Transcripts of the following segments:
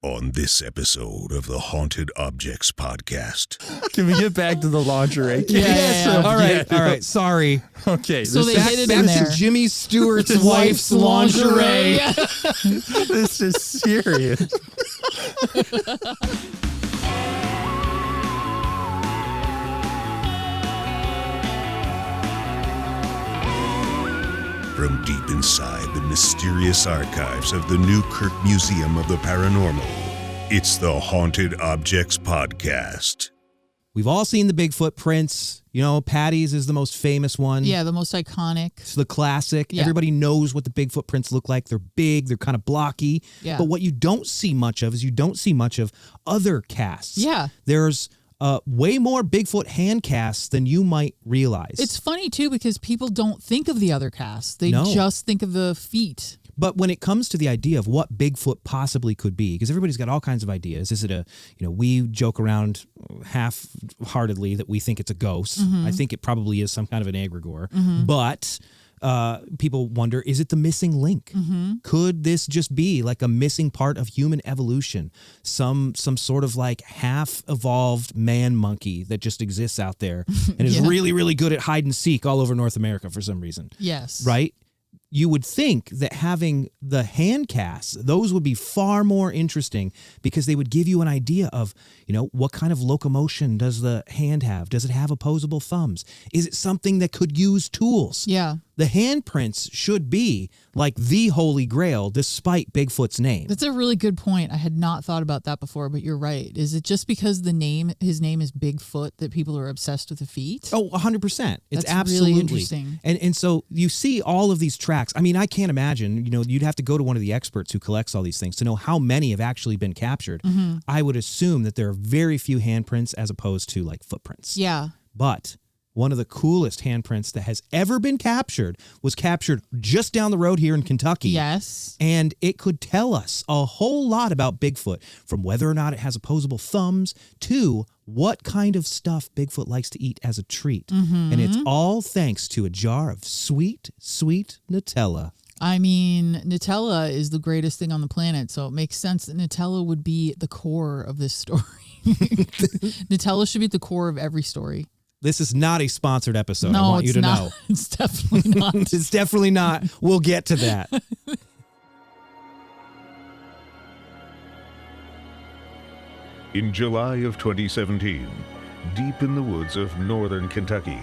On this episode of the Haunted Objects Podcast. Can we get back to the lingerie? Yeah. All right. Sorry. Okay. So they hid it in Back there. to Jimmy Stewart's wife's lingerie. This is serious. From deep inside the mysterious archives of the Newkirk Museum of the Paranormal, it's the Haunted Objects Podcast. We've all seen the Bigfoot prints. You know, Patty's is the most famous one. Yeah, the most iconic. It's the classic. Yeah. Everybody knows what the Bigfoot prints look like. They're big. They're kind of blocky. Yeah. But what you don't see much of is you don't see much of other casts. Yeah. There's way more Bigfoot hand casts than you might realize. It's funny, too, because people don't think of the other casts. They just think of the feet. But when it comes to the idea of what Bigfoot possibly could be, because everybody's got all kinds of ideas. Is it we joke around half-heartedly that we think it's a ghost. Mm-hmm. I think it probably is some kind of an egregore. But people wonder, is it the missing link? Could this just be like a missing part of human evolution? Some sort of like half-evolved man monkey that just exists out there and is really, really good at hide and seek all over North America for some reason. Yes. Right? You would think that having the hand casts, those would be far more interesting because they would give you an idea of, what kind of locomotion does the hand have? Does it have opposable thumbs? Is it something that could use tools? Yeah. The handprints should be like the Holy Grail despite Bigfoot's name. That's a really good point. I had not thought about that before, but you're right. Is it just because his name is Bigfoot that people are obsessed with the feet? Oh, 100%. It's That's absolutely really interesting. And so you see all of these tracks. I mean, I can't imagine, you'd have to go to one of the experts who collects all these things to know how many have actually been captured. I would assume that there are very few handprints as opposed to like footprints. Yeah. But one of the coolest handprints that has ever been captured was captured just down the road here in Kentucky. Yes. And it could tell us a whole lot about Bigfoot, from whether or not it has opposable thumbs to what kind of stuff Bigfoot likes to eat as a treat. And it's all thanks to a jar of sweet, sweet Nutella. I mean, Nutella is the greatest thing on the planet, so it makes sense that Nutella would be the core of this story. Nutella should be at the core of every story. This is not a sponsored episode. No, I want you to not. know. It's definitely not. It's definitely not. We'll get to that. In July of 2017, deep in the woods of northern Kentucky,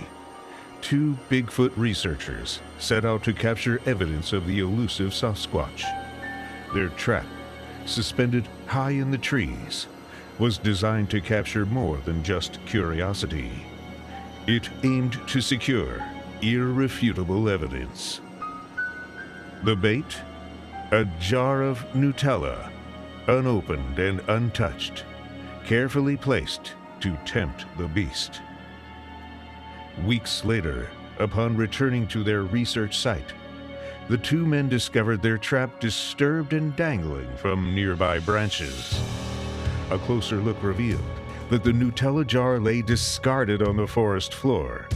two Bigfoot researchers set out to capture evidence of the elusive Sasquatch. Their trap, suspended high in the trees, was designed to capture more than just curiosity. It aimed to secure irrefutable evidence. The bait? A jar of Nutella, unopened and untouched, carefully placed to tempt the beast. Weeks later, upon returning to their research site, the two men discovered their trap disturbed and dangling from nearby branches. A closer look revealed that the Nutella jar lay discarded on the forest floor,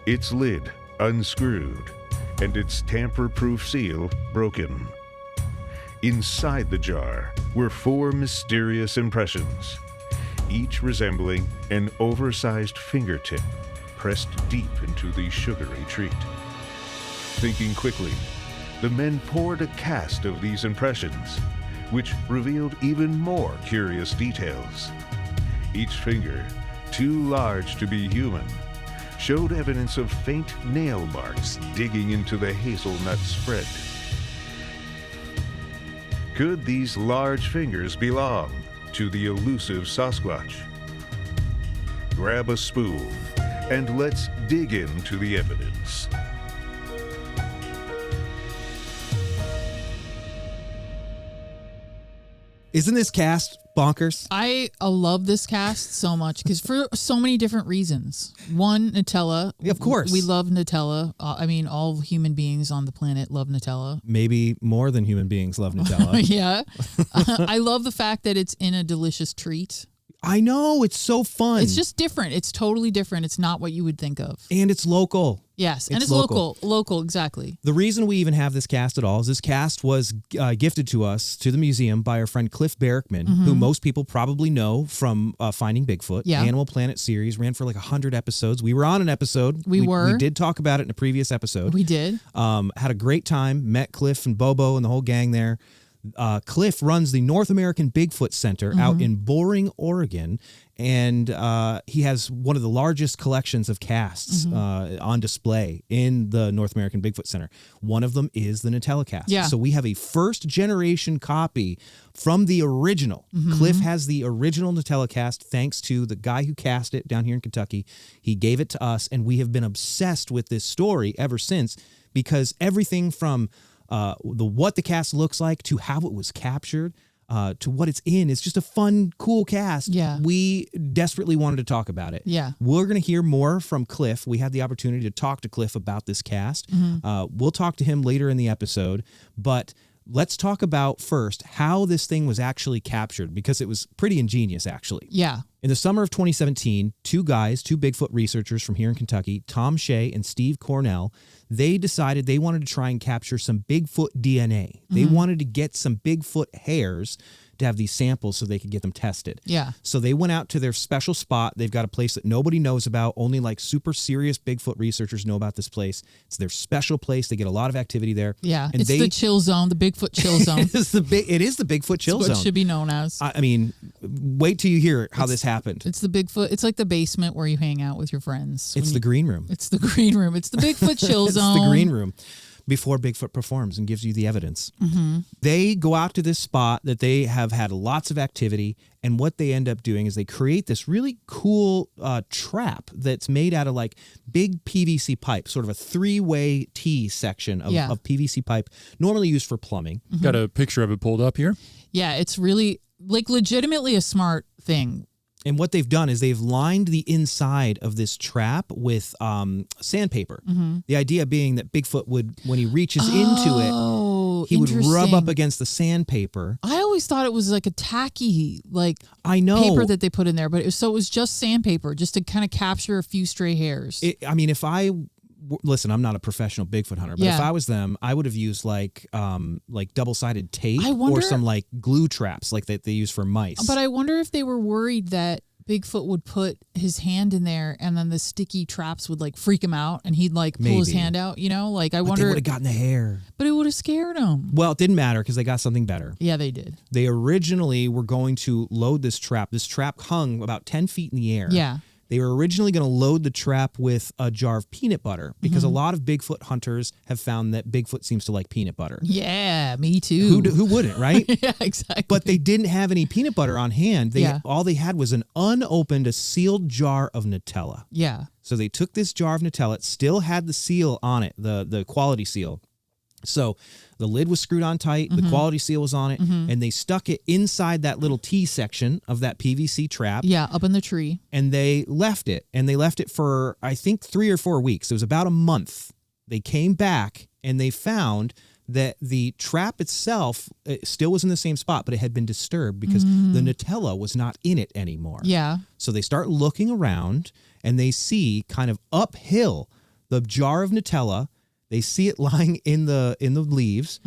its lid unscrewed and its tamper-proof seal broken. Inside the jar were 4 mysterious impressions, each resembling an oversized fingertip pressed deep into the sugary treat. Thinking quickly, the men poured a cast of these impressions, which revealed even more curious details. Each finger, too large to be human, showed evidence of faint nail marks digging into the hazelnut spread. Could these large fingers belong to the elusive Sasquatch? Grab a spoon and let's dig into the evidence. Isn't this cast bonkers? I love this cast so much because for so many different reasons. One, Nutella. Yeah, of course. We love Nutella. I mean, all human beings on the planet love Nutella. Maybe more than human beings love Nutella. Yeah. I love the fact that it's in a delicious treat. I know. It's so fun. It's just different. It's totally different. It's not what you would think of. And it's local. Yes, and it's local, exactly. The reason we even have this cast at all is this cast was gifted to us, to the museum, by our friend Cliff Barackman, who most people probably know from Finding Bigfoot. Yeah. Animal Planet series, ran for like 100 episodes. We were on an episode. We were. We did talk about it in a previous episode. We did. Had a great time, met Cliff and Bobo and the whole gang there. Cliff runs the North American Bigfoot Center out in Boring, Oregon, and he has one of the largest collections of casts on display in the North American Bigfoot Center. One of them is the Nutella Cast. Yeah. So we have a first-generation copy from the original. Cliff has the original Nutella Cast thanks to the guy who cast it down here in Kentucky. He gave it to us, and we have been obsessed with this story ever since, because everything from what the cast looks like to how it was captured to what it's in. It's just a fun, cool cast. Yeah. We desperately wanted to talk about it. Yeah. We're going to hear more from Cliff. We had the opportunity to talk to Cliff about this cast. We'll talk to him later in the episode, but let's talk about first how this thing was actually captured, because it was pretty ingenious, actually. Yeah. In the summer of 2017, two Bigfoot researchers from here in Kentucky, Tom Shea and Steve Cornell, they decided they wanted to try and capture some Bigfoot DNA. They wanted to get some Bigfoot hairs to have these samples so they could get them tested. Yeah. So they went out to their special spot. They've got a place that nobody knows about. Only like super serious Bigfoot researchers know about this place. It's their special place. They get a lot of activity there. Yeah. And It's the chill zone, the Bigfoot chill zone. it is the Bigfoot chill That's zone. what it should be known as. I mean, wait till you hear how this happened. It's the Bigfoot. It's like the basement where you hang out with your friends. It's the green room. It's the green room. It's the Bigfoot chill zone. It's the green room before Bigfoot performs and gives you the evidence. They go out to this spot that they have had lots of activity, and what they end up doing is they create this really cool trap that's made out of like big PVC pipe, sort of a three-way T section of PVC pipe, normally used for plumbing. Got a picture of it pulled up here. Yeah, it's really like legitimately a smart thing. And what they've done is they've lined the inside of this trap with sandpaper. The idea being that Bigfoot would, when he reaches into it, he would rub up against the sandpaper. I always thought it was like a tacky, I know, paper that they put in there, but it was just sandpaper, just to kind of capture a few stray hairs. Listen, I'm not a professional Bigfoot hunter, but if I was them, I would have used like double-sided tape or some like glue traps like that they use for mice. But I wonder if they were worried that Bigfoot would put his hand in there and then the sticky traps would like freak him out and he'd like pull his hand out, you know? Like I wonder. They would have gotten the hair. But it would have scared him. Well, it didn't matter because they got something better. Yeah, they did. They originally were going to load this trap. This trap hung about 10 feet in the air. Yeah. They were originally going to load the trap with a jar of peanut butter because a lot of Bigfoot hunters have found that Bigfoot seems to like peanut butter. Yeah, me too. Who wouldn't, right? Yeah, exactly. But they didn't have any peanut butter on hand. All they had was an unopened, a sealed jar of Nutella. Yeah. So they took this jar of Nutella. It still had the seal on it, the quality seal. So the lid was screwed on tight, the quality seal was on it, and they stuck it inside that little T section of that PVC trap. Yeah, up in the tree. And they left it. And they left it for, I think, 3 or 4 weeks. It was about a month. They came back and they found that the trap itself still was in the same spot, but it had been disturbed because the Nutella was not in it anymore. Yeah. So they start looking around and they see kind of uphill the jar of Nutella. They see it lying in the leaves.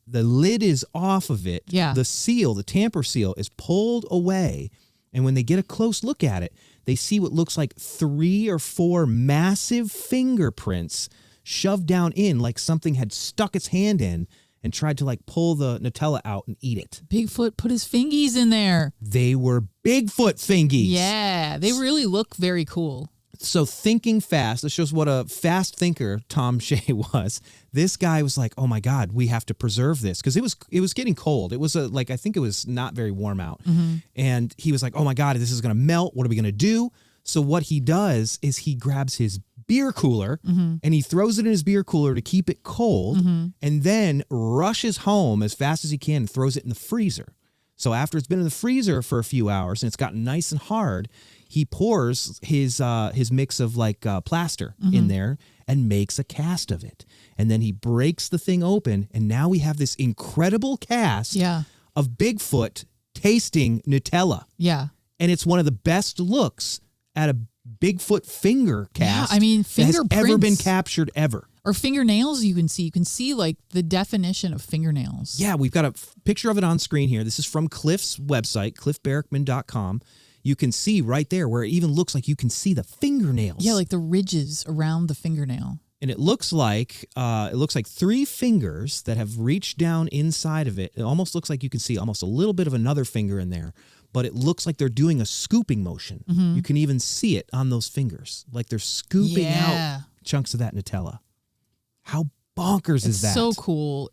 The lid is off of it. Yeah. The seal, the tamper seal, is pulled away. And when they get a close look at it, they see what looks like 3 or 4 massive fingerprints shoved down in, like something had stuck its hand in and tried to like pull the Nutella out and eat it. Bigfoot put his fingies in there. They were Bigfoot fingies. Yeah, they really look very cool. So thinking fast, this shows what a fast thinker Tom Shea was. This guy was like, oh my God, we have to preserve this. Because it was getting cold. It was I think it was not very warm out. And he was like, oh my God, this is going to melt. What are we going to do? So what he does is he grabs his beer cooler and he throws it in his beer cooler to keep it cold and then rushes home as fast as he can and throws it in the freezer. So after it's been in the freezer for a few hours and it's gotten nice and hard, he pours his mix of like plaster in there and makes a cast of it. And then he breaks the thing open, and now we have this incredible cast of Bigfoot tasting Nutella. Yeah. And it's one of the best looks at a Bigfoot finger cast. Yeah, I mean, that has ever been fingerprints. captured ever. Or fingernails you can see. You can see like the definition of fingernails. Yeah, we've got a picture of it on screen here. This is from Cliff's website, cliffbarackman.com. You can see right there where it even looks like you can see the fingernails. Yeah, like the ridges around the fingernail. And it looks like 3 fingers that have reached down inside of it. It almost looks like you can see almost a little bit of another finger in there, but it looks like they're doing a scooping motion. Mm-hmm. You can even see it on those fingers, like they're scooping Yeah. out chunks of that Nutella. How bonkers is that? It's so cool.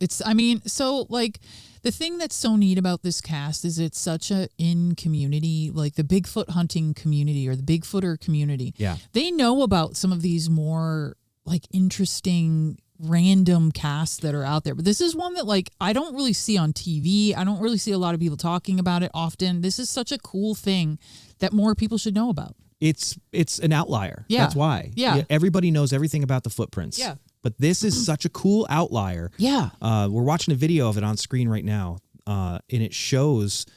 So like the thing that's so neat about this cast is it's such a in community, like the Bigfoot hunting community or the Bigfooter community. Yeah. They know about some of these more like interesting random casts that are out there. But this is one that like I don't really see on TV. I don't really see a lot of people talking about it often. This is such a cool thing that more people should know about. It's an outlier. Yeah. That's why. Yeah. Everybody knows everything about the footprints. Yeah. But this is such a cool outlier. Yeah. We're watching a video of it on screen right now, and it shows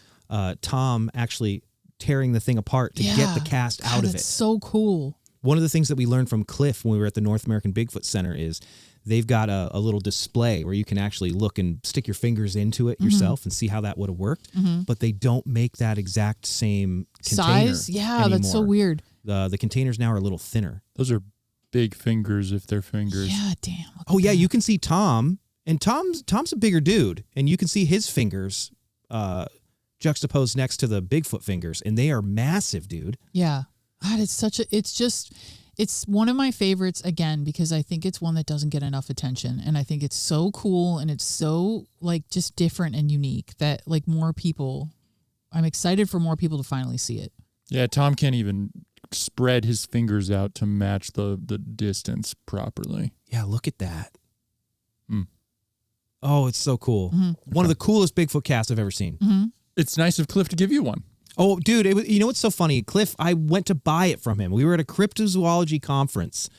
Tom actually tearing the thing apart to get the cast out of it. It's so cool. One of the things that we learned from Cliff when we were at the North American Bigfoot Center is they've got a little display where you can actually look and stick your fingers into it yourself and see how that would have worked. But they don't make that exact same container Size? Yeah, anymore. that's so weird. The containers now are a little thinner. Those are big fingers if they're fingers. Yeah, damn. Oh yeah, you can see Tom, and Tom's a bigger dude, and you can see his fingers juxtaposed next to the Bigfoot fingers, and they are massive, dude. Yeah. God, it's one of my favorites again because I think it's one that doesn't get enough attention, and I think it's so cool and it's so like just different and unique that like I'm excited for more people to finally see it. Yeah, Tom can't even spread his fingers out to match the distance properly. Yeah, look at that. Mm. Oh, it's so cool. One of the coolest Bigfoot casts I've ever seen. It's nice of Cliff to give you one. Oh, dude, you know what's so funny? Cliff, I went to buy it from him. We were at a cryptozoology conference,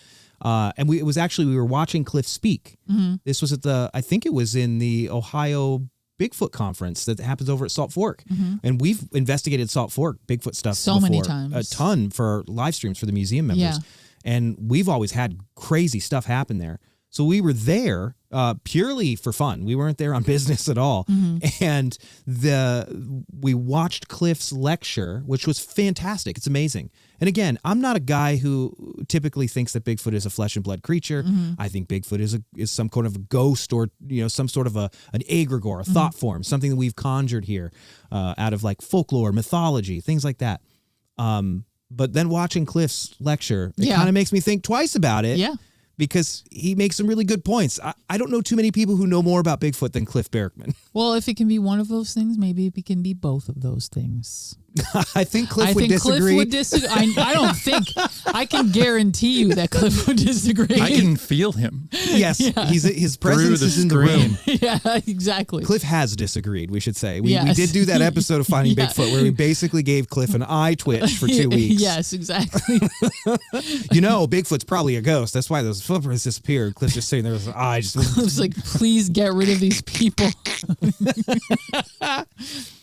and we were watching Cliff speak. This was I think it was in the Ohio Bigfoot conference that happens over at Salt Fork. And we've investigated Salt Fork Bigfoot stuff So before, many times. a ton for live streams for the museum members. Yeah. And we've always had crazy stuff happen there. So we were there purely for fun. We weren't there on business at all. And we watched Cliff's lecture, which was fantastic. It's amazing. And again, I'm not a guy who typically thinks that Bigfoot is a flesh and blood creature. I think Bigfoot is some kind of a ghost or some sort of an egregore, a thought form, something that we've conjured here out of like folklore, mythology, things like that. But then watching Cliff's lecture, it kind of makes me think twice about it. Yeah. Because he makes some really good points. I don't know too many people who know more about Bigfoot than Cliff Barackman. Well, if it can be one of those things, maybe it can be both of those things. I think Cliff would disagree. Cliff would disagree. I don't think. I can guarantee you that Cliff would disagree. I can feel him. Yes, his presence is in the room. Yeah, exactly. Cliff has disagreed, we should say. We Yes. did do that episode of Finding Yeah. Bigfoot where we basically gave Cliff an eye twitch for 2 weeks. Yes, exactly. Bigfoot's probably a ghost. That's why those footprints disappeared. Cliff's just sitting there with his eye just... Cliff's like, please get rid of these people.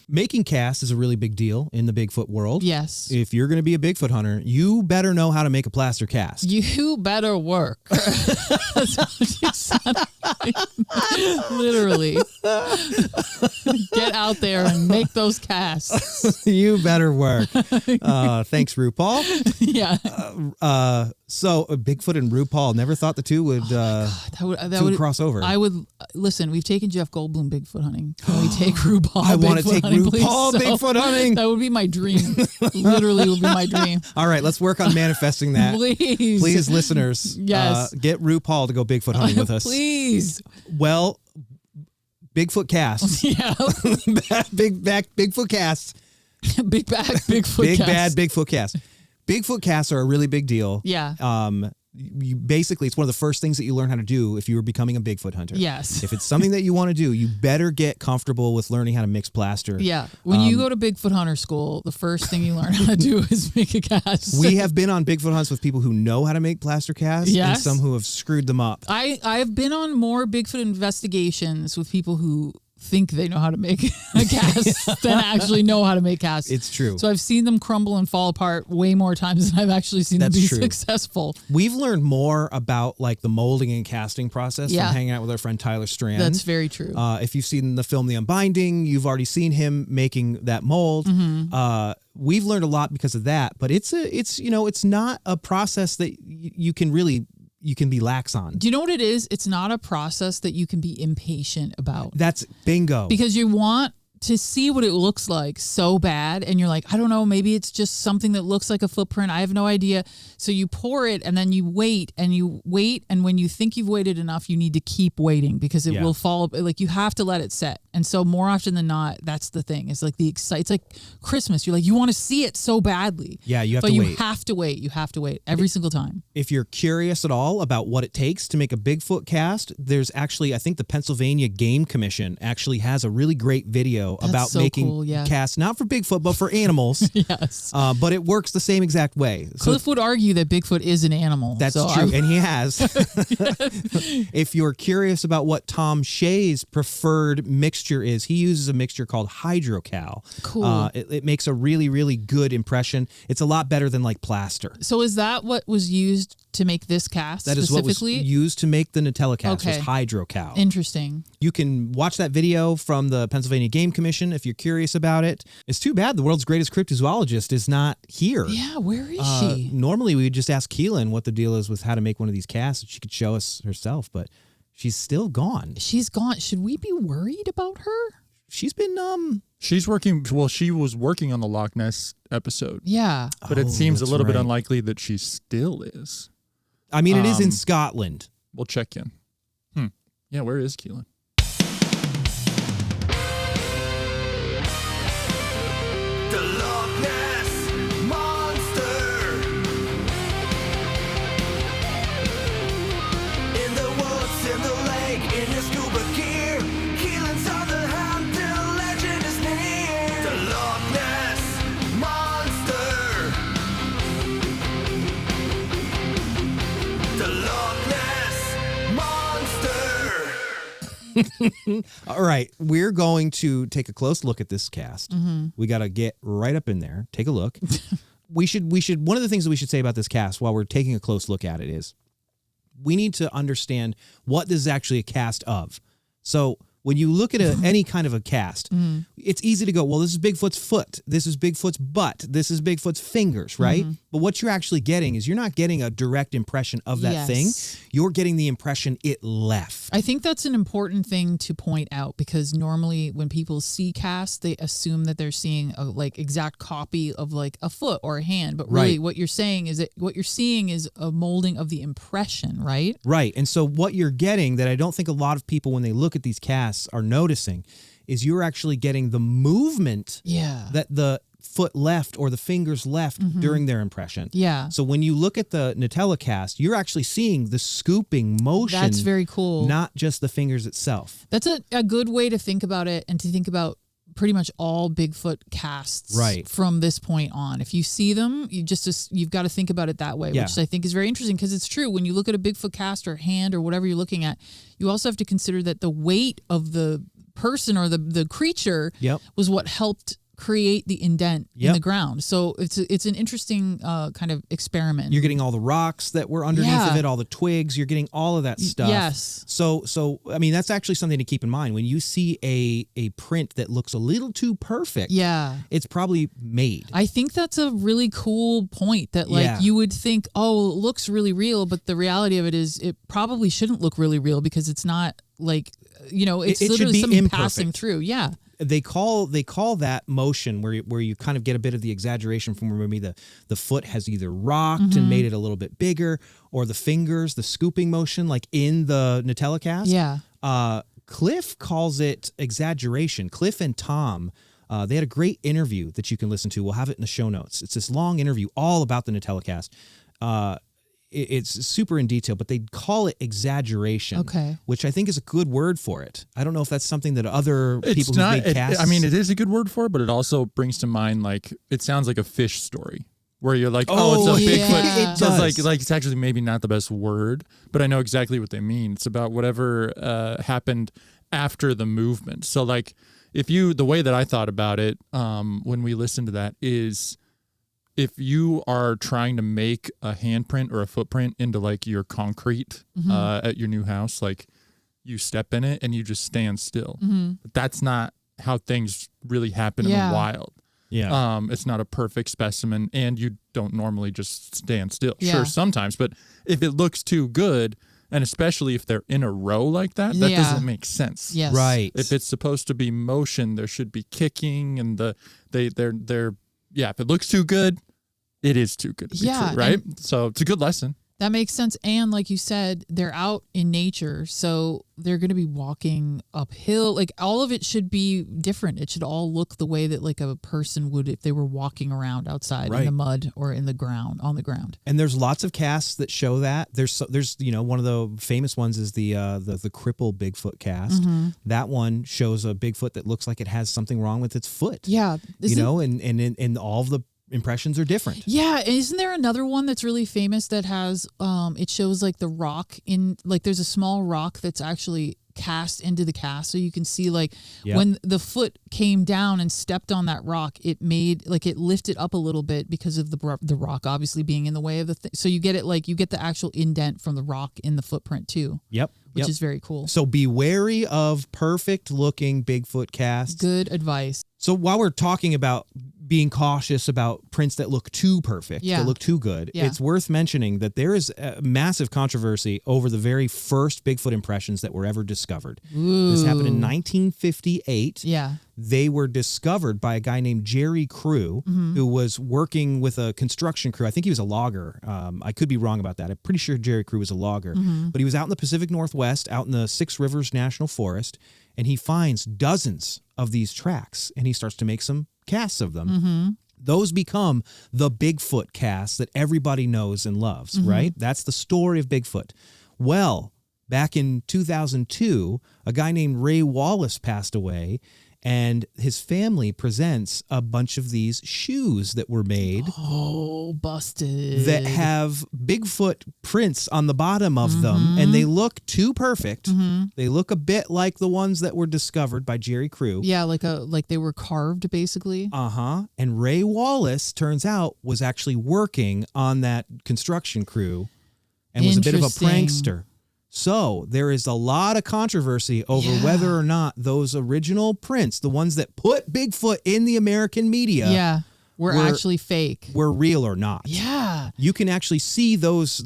Making casts is a really big deal in the Bigfoot world. Yes. If you're going to be a Bigfoot hunter, you better know how to make a plaster cast. You better work. That's what you sound like. Literally. Get out there and make those casts. You better work. Thanks, RuPaul. Yeah. So Bigfoot and RuPaul, never thought the two would cross over. I would listen. We've taken Jeff Goldblum Bigfoot hunting. Can we take RuPaul? I want to Bigfoot take hunting, RuPaul please? Bigfoot hunting. That would be my dream. Literally, would be my dream. All right, let's work on manifesting that. Please, listeners. Yes. Get RuPaul to go Bigfoot hunting with us. Please. Well, Bigfoot cast. Yeah. Bigfoot cast. Big bad Bigfoot Big cast. bad Bigfoot cast. Bigfoot casts are a really big deal. Yeah. Basically, it's one of the first things that you learn how to do if you were becoming a Bigfoot hunter. Yes. If it's something that you want to do, you better get comfortable with learning how to mix plaster. Yeah. When you go to Bigfoot hunter school, the first thing you learn how to do is make a cast. We have been on Bigfoot hunts with people who know how to make plaster casts and Yes. some who have screwed them up. I've been on more Bigfoot investigations with people who think they know how to make a cast than actually know how to make casts. It's true. So I've seen them crumble and fall apart way more times than I've actually seen them be successful. We've learned more about like the molding and casting process from hanging out with our friend Tyler Strand. That's very true. If you've seen the film The Unbinding, you've already seen him making that mold. We've learned a lot because of that, but it's not a process that you can be lax on. Do you know what it is? It's not a process that you can be impatient about. That's bingo. Because you want to see what it looks like so bad, and you're like, I don't know, maybe it's just something that looks like a footprint. I have no idea. So you pour it, and then you wait, and when you think you've waited enough, you need to keep waiting because it will fall. Like, you have to let it set. And so more often than not, that's the thing. It's like it's like Christmas. You're like, you want to see it so badly. Yeah, you have to wait. But you have to wait. You have to wait every single time. If you're curious at all about what it takes to make a Bigfoot cast, there's actually, I think the Pennsylvania Game Commission actually has a really great video about making casts, not for Bigfoot, but for animals. Yes. But it works the same exact way. Cliff would argue that Bigfoot is an animal. That's true, and he has. If you're curious about what Tom Shea's preferred mixture is, he uses a mixture called Hydrocal. Cool. It makes a really, really good impression. It's a lot better than like plaster. So is that what was used to make this cast That is specifically? what was used to make the Nutella Cast, was Hydrocal. Interesting. You can watch that video from the Pennsylvania Game Commission if you're curious about it. It's too bad the world's greatest cryptozoologist is not here. Yeah, where is she? Normally we would just ask Keelin what the deal is with how to make one of these casts. She could show us herself, but she's still gone. She's gone. Should we be worried about her? She's been She's working. Well, she was working on the Loch Ness episode. Yeah, but it seems a little bit unlikely that she still is. I mean, it is in Scotland. We'll check in. Yeah, where is Keelin? The Loch Ness Monster. In the woods, in the lake, in your scuba gear. Keelin's on the hunt, the legend is near. The Loch Ness Monster. The Loch Ness Monster. All right, we're going to take a close look at this cast. We got to get right up in there, take a look. we should. One of the things that we should say about this cast while we're taking a close look at it is we need to understand what this is actually a cast of. So when you look at any kind of a cast, it's easy to go, well, this is Bigfoot's foot. This is Bigfoot's butt. This is Bigfoot's fingers, right? But what you're actually getting is you're not getting a direct impression of that thing. You're getting the impression it left. I think that's an important thing to point out because normally when people see casts, they assume that they're seeing a like exact copy of like a foot or a hand. But really what you're saying is that what you're seeing is a molding of the impression, right? Right. And so what you're getting that I don't think a lot of people when they look at these casts are noticing is you're actually getting the movement that the foot left or the fingers left during their impression. Yeah. So when you look at the Nutella Cast, you're actually seeing the scooping motion. That's very cool. Not just the fingers itself. That's a good way to think about it and to think about pretty much all Bigfoot casts from this point on. If you see them, you've got to think about it that way, which I think is very interesting because it's true. When you look at a Bigfoot cast or hand or whatever you're looking at, you also have to consider that the weight of the person or the creature was what helped create the indent in the ground. So it's an interesting kind of experiment. You're getting all the rocks that were underneath of it, all the twigs. You're getting all of that stuff. Yes. So I mean, that's actually something to keep in mind. When you see a print that looks a little too perfect, it's probably made. I think that's a really cool point that like you would think, oh, it looks really real, but the reality of it is it probably shouldn't look really real because it's not like, it's literally something passing through. Yeah. They call that motion where you kind of get a bit of the exaggeration from where maybe the foot has either rocked and made it a little bit bigger, or the fingers, the scooping motion, like in the Nutella Cast. Yeah. Cliff calls it exaggeration. Cliff and Tom, they had a great interview that you can listen to. We'll have it in the show notes. It's this long interview all about the Nutella Cast. It's super in detail, but they call it exaggeration, which I think is a good word for it. I don't know if that's something that other people who make casts... I mean, it is a good word for it, but it also brings to mind, like, it sounds like a fish story where you're like, it's a Bigfoot. It so does. it's like it's actually maybe not the best word, but I know exactly what they mean. It's about whatever happened after the movement. So like the way that I thought about it when we listened to that is if you are trying to make a handprint or a footprint into like your concrete at your new house, like you step in it and you just stand still. But that's not how things really happen in the wild. Yeah. It's not a perfect specimen, and you don't normally just stand still. Yeah. Sure, sometimes, but if it looks too good, and especially if they're in a row like that, that doesn't make sense. Yes. Right. If it's supposed to be motion, there should be kicking, and they're if it looks too good, it is too good to be true, right? So it's a good lesson. That makes sense. And like you said, they're out in nature, so they're going to be walking uphill. Like all of it should be different. It should all look the way that like a person would if they were walking around outside in the mud or in the ground, on the ground. And there's lots of casts that show that. There's one of the famous ones is the cripple Bigfoot cast. That one shows a Bigfoot that looks like it has something wrong with its foot. Yeah. And all of the impressions are different. Yeah, isn't there another one that's really famous that has it shows like the rock in like there's a small rock that's actually cast into the cast, so you can see like when the foot came down and stepped on that rock, it made like it lifted up a little bit because of the rock obviously being in the way of the thing. So you get it like you get the actual indent from the rock in the footprint too. Yep. Which is very cool. So be wary of perfect looking Bigfoot casts. Good advice. So while we're talking about being cautious about prints that look too perfect, that look too good, it's worth mentioning that there is a massive controversy over the very first Bigfoot impressions that were ever discovered. Ooh. This happened in 1958. Yeah. They were discovered by a guy named Jerry Crew, who was working with a construction crew. I think he was a logger. I could be wrong about that. I'm pretty sure Jerry Crew was a logger. But he was out in the Pacific Northwest, out in the Six Rivers National Forest, and he finds dozens of these tracks, and he starts to make some casts of them. Those become the Bigfoot casts that everybody knows and loves, right? That's the story of Bigfoot. Well, back in 2002, a guy named Ray Wallace passed away, and his family presents a bunch of these shoes that were made. Oh, busted. That have Bigfoot prints on the bottom of them, and they look too perfect. They look a bit like the ones that were discovered by Jerry Crew. Yeah, like they were carved, basically. And Ray Wallace, turns out, was actually working on that construction crew and was a bit of a prankster. So there is a lot of controversy over whether or not those original prints, the ones that put Bigfoot in the American media, were actually fake, were real or not. Yeah, you can actually see those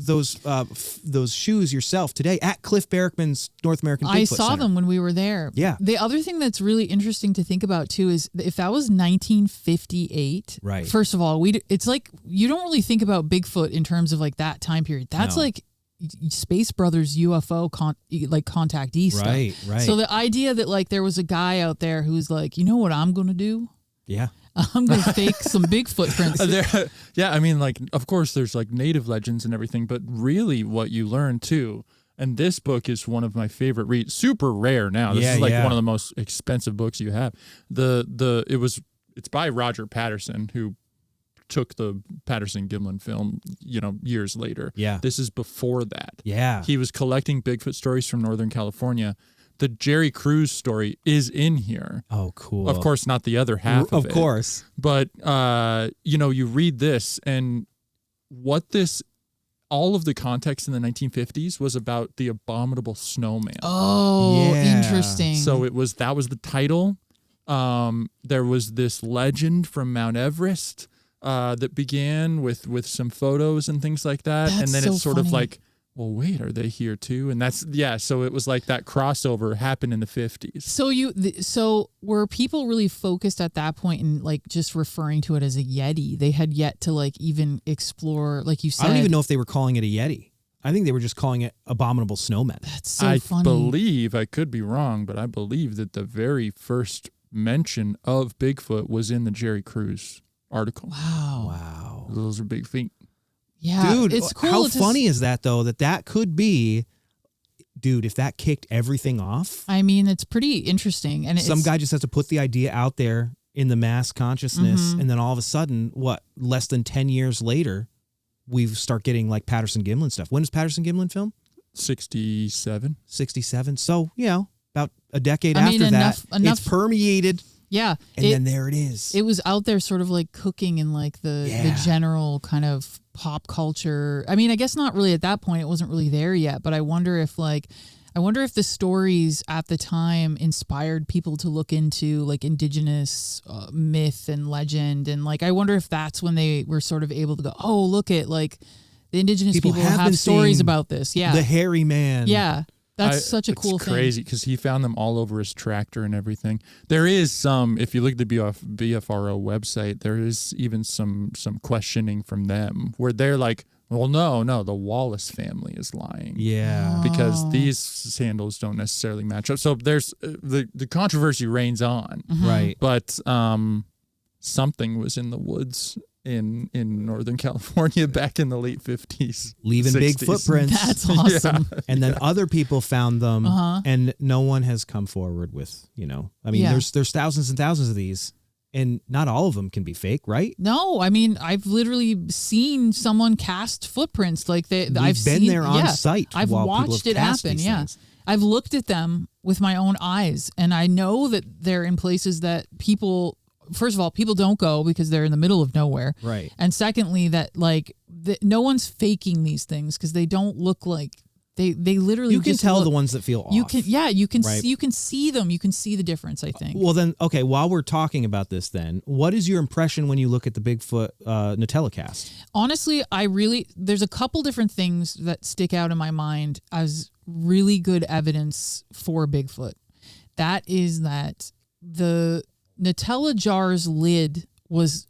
shoes yourself today at Cliff Barackman's North American Bigfoot I saw Center. them when we were there. Yeah. The other thing that's really interesting to think about too is if that was 1958. Right. First of all, it's like you don't really think about Bigfoot in terms of like that time period. That's like Space Brothers UFO contactee stuff. Right. So the idea that like there was a guy out there who's like, you know what I'm gonna do? Yeah. I'm gonna fake some Bigfoot prints. I mean, like, of course, there's like native legends and everything, but really, what you learn too. And this book is one of my favorite reads. Super rare now. This is like one of the most expensive books you have. It's by Roger Patterson, who took the Patterson-Gimlin film, years later. Yeah. This is before that. Yeah. He was collecting Bigfoot stories from Northern California. The Jerry Crews story is in here. Oh, cool. Of course, not the other half of it. Of course. But, you read this, and all of the context in the 1950s was about the abominable snowman. Oh, interesting. So that was the title. There was this legend from Mount Everest that began with some photos and things like that. That's and then so it's sort funny. of like, well, wait, are they here too? And so it was like that crossover happened in the 50s. So were people really focused at that point in like just referring to it as a Yeti? They had yet to like even explore, like you said. I don't even know if they were calling it a Yeti. I think they were just calling it abominable snowmen. That's so funny. I believe, I could be wrong, but I believe that the very first mention of Bigfoot was in the Jerry Crews article. Wow. Those are big feet. Yeah, dude, it's cool. How funny is that though? That could be, dude. If that kicked everything off, I mean, it's pretty interesting. And some guy just has to put the idea out there in the mass consciousness, and then all of a sudden, less than 10 years later, we start getting like Patterson-Gimlin stuff. When does Patterson-Gimlin film? 67. 67. So about a decade I mean, after that, enough. it's permeated. Yeah. And then there it is. It was out there sort of like cooking in like the general kind of pop culture. I mean, I guess not really at that point. It wasn't really there yet, but I wonder if the stories at the time inspired people to look into like indigenous myth and legend. And like, I wonder if that's when they were sort of able to go, oh, look at like the indigenous people have stories about this. Yeah. The hairy man. Yeah. That's such a cool thing. It's crazy because he found them all over his tractor and everything. There is some, if you look at the BFRO website, there is even some questioning from them where they're like, well, no, the Wallace family is lying. Yeah. Because these sandals don't necessarily match up. So there's the controversy reigns on. Right. But something was in the woods in Northern California back in the late 50s. Leaving 60s. big footprints. That's awesome. Yeah. And then other people found them and no one has come forward with, I mean, there's thousands and thousands of these and not all of them can be fake, right? No, I mean, I've literally seen someone cast footprints like I've been there on site. I've while watched it happen. Yeah. Things. I've looked at them with my own eyes and I know that they're in places that people, first of all, people don't go because they're in the middle of nowhere. Right. And secondly, that like no one's faking these things because they don't look like they literally. You can just tell look, the ones that feel off. You can, you can right? see, you can see them. You can see the difference. I think. Well, then, okay. While we're talking about this, then, what is your impression when you look at the Bigfoot Nutella Cast? Honestly, there's a couple different things that stick out in my mind as really good evidence for Bigfoot. That is that the Nutella jar's lid was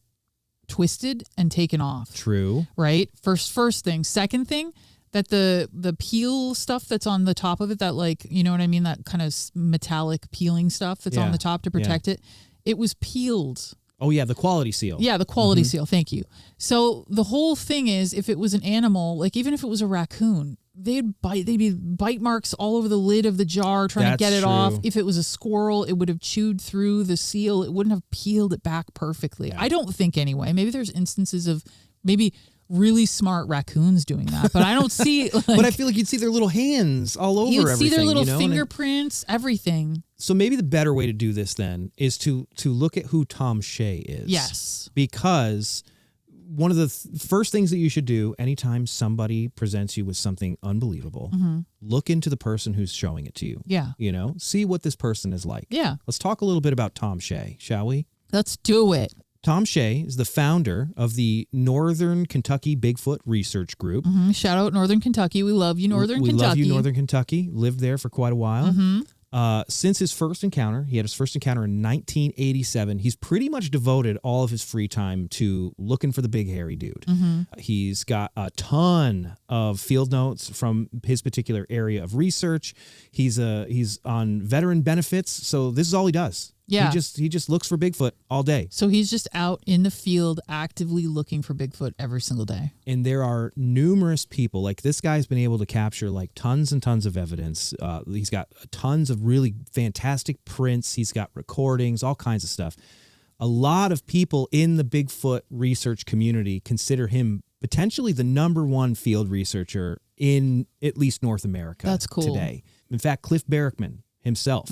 twisted and taken off. True. Right? First thing. Second thing, that the peel stuff that's on the top of it, that like, you know what I mean? That kind of metallic peeling stuff that's on the top to protect it. It was peeled. Oh, yeah, the quality seal. Yeah, the quality seal. Thank you. So the whole thing is, if it was an animal, like even if it was a raccoon, they'd be bite marks all over the lid of the jar trying to get it off. If it was a squirrel, it would have chewed through the seal. It wouldn't have peeled it back perfectly. Yeah. I don't think anyway. Maybe there's instances of maybe really smart raccoons doing that, but I don't see. Like, but I feel like you'd see their little hands all over everything. You'd see their little fingerprints, everything. So maybe the better way to do this then is to look at who Tom Shea is. Yes. Because one of the first things that you should do anytime somebody presents you with something unbelievable, look into the person who's showing it to you. Yeah. See what this person is like. Yeah. Let's talk a little bit about Tom Shea, shall we? Let's do it. Tom Shea is the founder of the Northern Kentucky Bigfoot Research Group. Shout out Northern Kentucky. We love you, Northern Kentucky. We love you, Northern Kentucky. Lived there for quite a while. Since his first encounter, he had his first encounter in 1987. He's pretty much devoted all of his free time to looking for the big hairy dude. He's got a ton of field notes from his particular area of research. He's on veteran benefits, so this is all he does. Yeah. He just looks for Bigfoot all day. So he's just out in the field actively looking for Bigfoot every single day. And there are numerous people, like this guy's been able to capture like tons and tons of evidence. He's got tons of really fantastic prints. He's got recordings, all kinds of stuff. A lot of people in the Bigfoot research community consider him potentially the #1 field researcher in at least North America. That's cool. Today. In fact, Cliff Barackman himself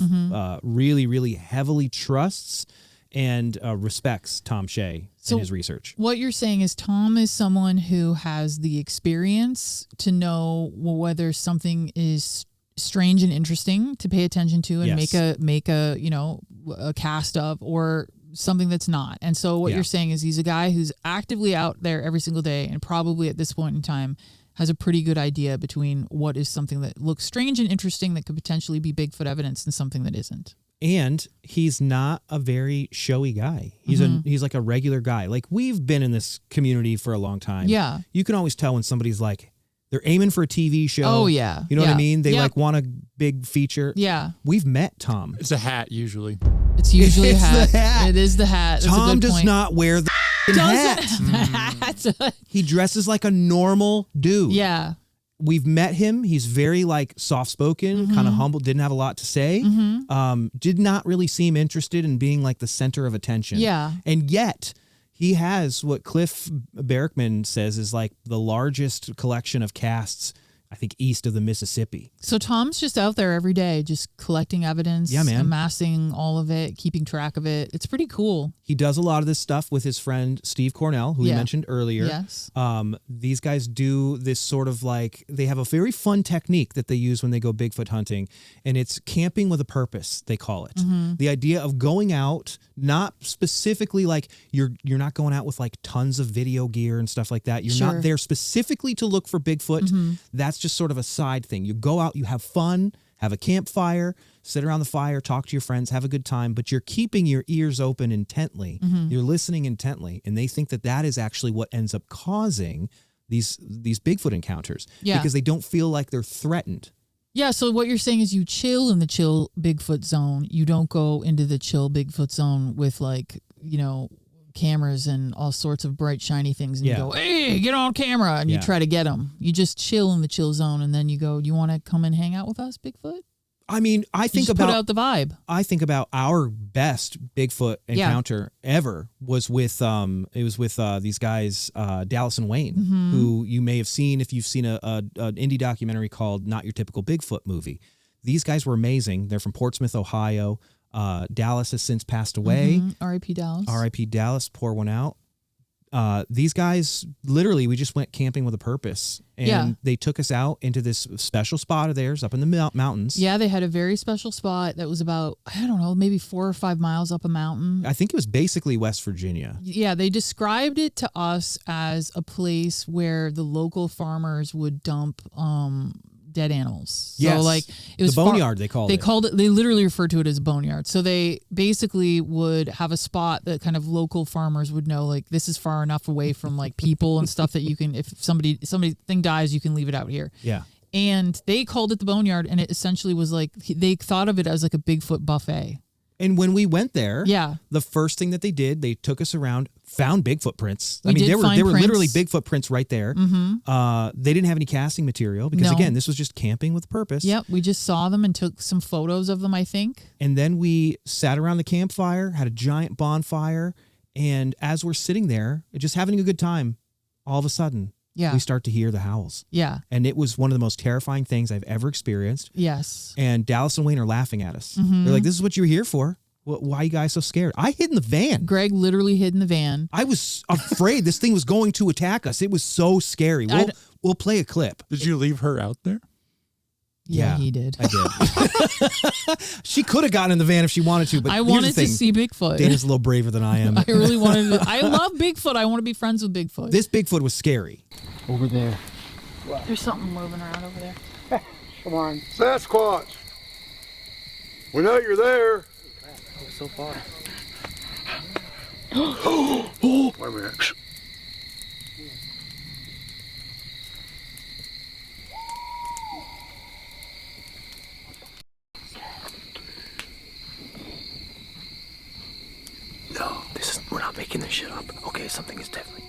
really, really heavily trusts and respects Tom Shea and his research. What you're saying is Tom is someone who has the experience to know whether something is strange and interesting to pay attention to and make a cast of, or something that's not. And so what you're saying is he's a guy who's actively out there every single day and probably at this point in time has a pretty good idea between what is something that looks strange and interesting that could potentially be Bigfoot evidence and something that isn't. And he's not a very showy guy. He's like a regular guy. Like, we've been in this community for a long time. Yeah. You can always tell when somebody's like, they're aiming for a TV show. Oh, yeah. You know what I mean? They like want a big feature. Yeah. We've met Tom. It's a hat usually. It's usually It's a hat. the hat. It is the hat. That's Tom a good does point. not wear the hat. hat. He dresses like a normal dude. Yeah. We've met him. He's very like soft-spoken, kind of humble, didn't have a lot to say. Did not really seem interested in being like the center of attention. Yeah. And yet he has what Cliff Barackman says is like the largest collection of casts I think east of the Mississippi. So Tom's just out there every day, just collecting evidence, Yeah, man. amassing all of it, keeping track of it. It's pretty cool. He does a lot of this stuff with his friend Steve Cornell, who we Yeah. mentioned earlier. Yes. These guys do this sort of like, they have a very fun technique that they use when they go Bigfoot hunting, and it's camping with a purpose, they call it. Mm-hmm. The idea of going out, not specifically like you're not going out with like tons of video gear and stuff like that. You're Sure. not there specifically to look for Bigfoot. Mm-hmm. That's just sort of a side thing. You go out, you have fun, have a campfire, sit around the fire, talk to your friends, have a good time, but you're keeping your ears open intently. Mm-hmm. You're listening intently, and they think that that is actually what ends up causing these Bigfoot encounters. Yeah. Because they don't feel like they're threatened. Yeah, so what you're saying is you chill in the chill Bigfoot zone. You don't go into the chill Bigfoot zone with like, cameras and all sorts of bright, shiny things. And Yeah. you go, hey, get on camera. And Yeah. you try to get them. You just chill in the chill zone. And then you go, you want to come and hang out with us, Bigfoot? I mean, I You think just put about out the vibe. our best Bigfoot Yeah. encounter ever was with these guys Dallas and Wayne, Mm-hmm. who you may have seen if you've seen an indie documentary called Not Your Typical Bigfoot Movie. These guys were amazing. They're from Portsmouth, Ohio. Dallas has since passed away. Mhm. R.I.P. Dallas. R.I.P. Dallas, pour one out. These guys, literally, we just went camping with a purpose. And Yeah. they took us out into this special spot of theirs up in the mountains. Yeah, they had a very special spot that was about, I don't know, maybe 4 or 5 miles up a mountain. I think it was basically West Virginia. Yeah, they described it to us as a place where the local farmers would dump dead animals. Yes. So like it was The boneyard, they called it. They literally referred to it as a boneyard. So they basically would have a spot that kind of local farmers would know, like this is far enough away from like people and stuff that you can, if somebody thing dies, you can leave it out here. Yeah. And they called it the boneyard, and it essentially was like they thought of it as like a Bigfoot buffet. And when we went there, Yeah. the first thing that they did, they took us around, found Bigfoot prints. We did there find were literally prints. Bigfoot prints right there. Mm-hmm. They didn't have any casting material because No. again, this was just camping with purpose. Yep, we just saw them and took some photos of them, I think. And then we sat around the campfire, had a giant bonfire, and as we're sitting there, just having a good time, all of a sudden, Yeah. we start to hear the howls. Yeah. And it was one of the most terrifying things I've ever experienced. Yes. And Dallas and Wayne are laughing at us. Mm-hmm. They're like, "This is what you were here for? Why are you guys so scared?" I hid in the van. Greg literally hid in the van. I was afraid this thing was going to attack us. It was so scary. We'll play a clip. Did you leave her out there? Yeah, Yeah. he did. I did. She could have gotten in the van if she wanted to, but I here's the wanted to thing. see Bigfoot. Dana's a little braver than I am. I really wanted to. I love Bigfoot. I want to be friends with Bigfoot. This Bigfoot was scary. Over there. There's something moving around over there. Come on. Sasquatch! We know you're there. That was so far. Wait a minute. No, we're not making this shit up. Okay, something is definitely.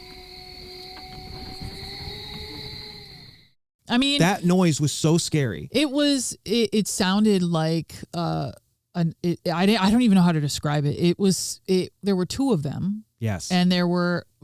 I mean, That noise was so scary. it sounded like I don't even know how to describe it. There were 2 of them. Yes. And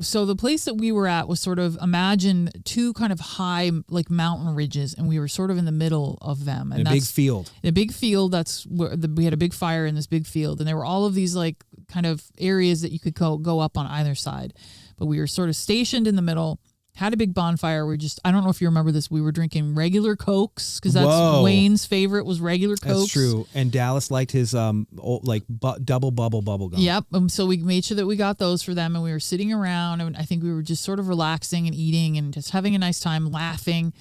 so the place that we were at was sort of, imagine 2 kind of high like mountain ridges, and we were sort of in the middle of them. And in a big field. In a big field, that's where we had a big fire in this big field, and there were all of these like kind of areas that you could go up on either side. But we were sort of stationed in the middle, had a big bonfire. I don't know if you remember this, we were drinking regular Cokes, because that's Whoa. Wayne's favorite was regular Cokes. That's true. And Dallas liked his double bubble gum. Yep. So we made sure that we got those for them, and we were sitting around, and I think we were just sort of relaxing and eating and just having a nice time, laughing.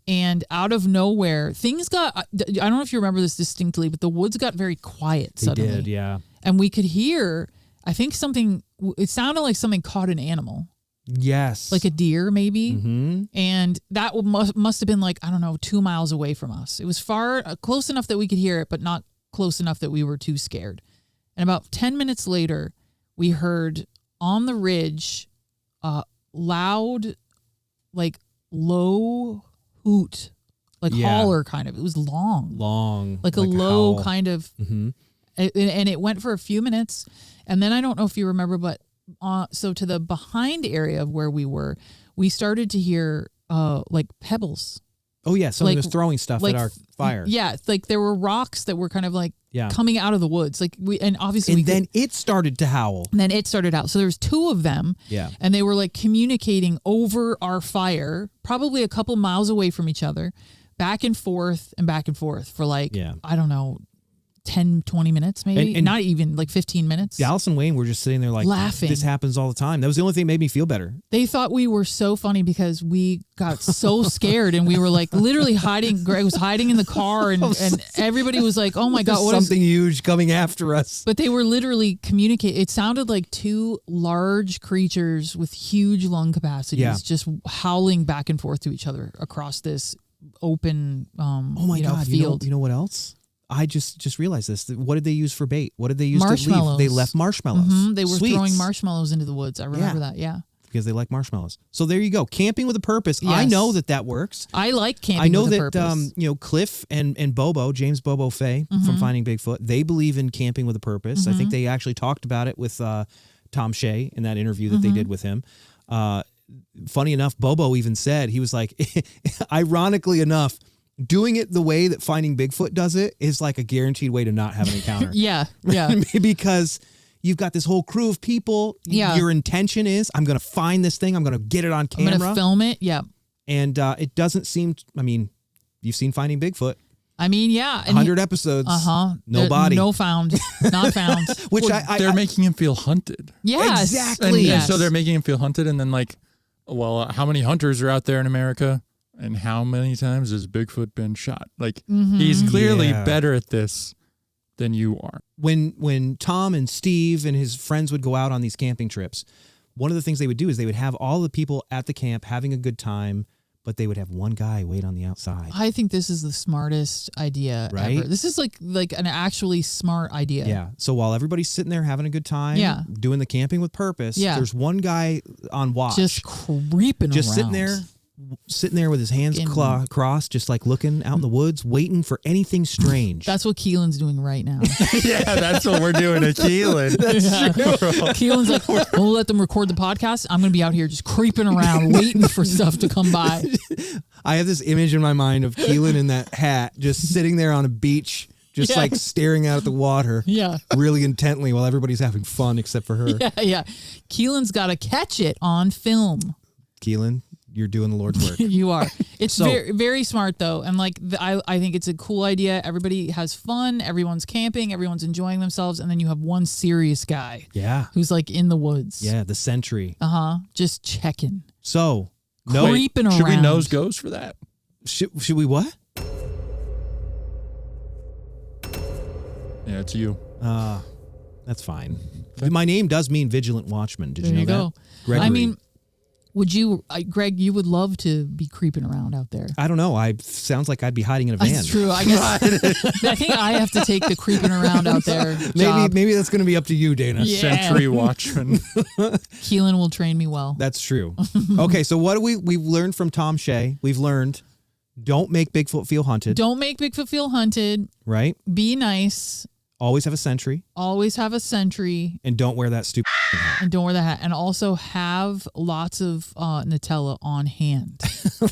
And out of nowhere, things got, I don't know if you remember this distinctly, but the woods got very quiet They suddenly. did, yeah. And we could hear, I think it sounded like something caught an animal, Yes. like a deer maybe. Mm-hmm. And that must have been like, I don't know, 2 miles away from us. It was close enough that we could hear it, but not close enough that we were too scared. And about 10 minutes later, we heard on the ridge loud, like low hoot, like holler kind of. It was long, like a low howl. kind of, Mm-hmm. and it went for a few minutes. And then I don't know if you remember, but so to the behind area of where we were, we started to hear like pebbles Oh yeah, somebody Like- was throwing stuff like at our fire. Yeah, like there were rocks that were kind of like Yeah. coming out of the woods. Like and obviously And then it started to howl. and then it started out. So there was 2 of them. Yeah. And they were like communicating over our fire, probably a couple miles away from each other, back and forth for like, Yeah. I don't know, 10, 20 minutes maybe. And- Not even like 15 minutes. Dallas and Wayne were just sitting there like, Laughing. this happens all the time. That was the only thing that made me feel better. They thought we were so funny because we got so scared and we were like literally hiding. Greg was hiding in the car and everybody was like, oh my God, There's what is something huge coming after us. But they were literally communicating. It sounded like 2 large creatures with huge lung capacities Yeah. just howling back and forth to each other across this open Oh my God, field. you know what else? I just realized this. What did they use for bait? What did they use to leave? Marshmallows. They left marshmallows. They were Sweets, throwing marshmallows into the woods. I remember that. Yeah. because they like marshmallows. So there you go. Camping with a purpose. I Yes. know that works. I like camping I know with a that purpose. Cliff and Bobo, James Bobo Fay from Finding Bigfoot, they believe in camping with a purpose. I think they actually talked about it with Tom Shea in that interview that they did with him. Funny enough, Bobo even said, he was like, ironically enough, doing it the way that Finding Bigfoot does it is like a guaranteed way to not have an encounter. Yeah. Yeah. Because you've got this whole crew of people. Yeah. Your intention is, I'm going to find this thing. I'm going to get it on I'm camera. going to film it. Yeah. And it doesn't seem, you've seen Finding Bigfoot. I mean, yeah. And 100 episodes. Uh-huh. No body. No found. Not found. Which Well, they're making him feel hunted. Yes. Exactly. And so they're making him feel hunted, and then like, well, how many hunters are out there in America, and how many times has Bigfoot been shot? Like, he's clearly Yeah. better at this than you are. when Tom and Steve and his friends would go out on these camping trips, one of the things they would do is they would have all the people at the camp having a good time, but they would have one guy wait on the outside. I think this is the smartest idea Right? ever. This is like an actually smart idea. Yeah. So while everybody's sitting there having a good time, Yeah. doing the camping with purpose, Yeah. there's one guy on watch. Just creeping just around. sitting there with his hands In- crossed, just like looking out in the woods, waiting for anything strange. That's what Keelan's doing right now. Yeah, that's what we're doing at Keelin. Keelan's like, we'll let them record the podcast. I'm going to be out here just creeping around, waiting for stuff to come by. I have this image in my mind of Keelin in that hat, just sitting there on a beach, just Yeah. like staring out at the water Yeah. really intently while everybody's having fun except for her. Yeah, yeah. Keelan's got to catch it on film. Keelin, you're doing the Lord's work. You are. It's So- very, very smart though, and like I think it's a cool idea. Everybody has fun. Everyone's camping. Everyone's enjoying themselves, and then you have one serious guy Yeah. who's like in the woods. Yeah, the sentry. Just checking. So, no, Creeping Should we around. nose goes for that? should we what? Yeah, it's you. That's fine. My name does mean Vigilant Watchman. Did There you know you go. that? Gregory. I mean, would you, Greg? You would love to be creeping around out there. I don't know. Sounds like I'd be hiding in a van. That's true. I guess. I think I have to take the creeping around out there job. Maybe that's going to be up to you, Dana. Yeah. Century watchman. Keelan will train me well. That's true. Okay, so what do we've learned from Tom Shea? We've learned don't make Bigfoot feel hunted, Don't make Bigfoot feel hunted. right? Be nice. Always have a sentry, Always have a sentry. and don't wear that stupid hat. And don't wear the hat. And also have lots of Nutella on hand.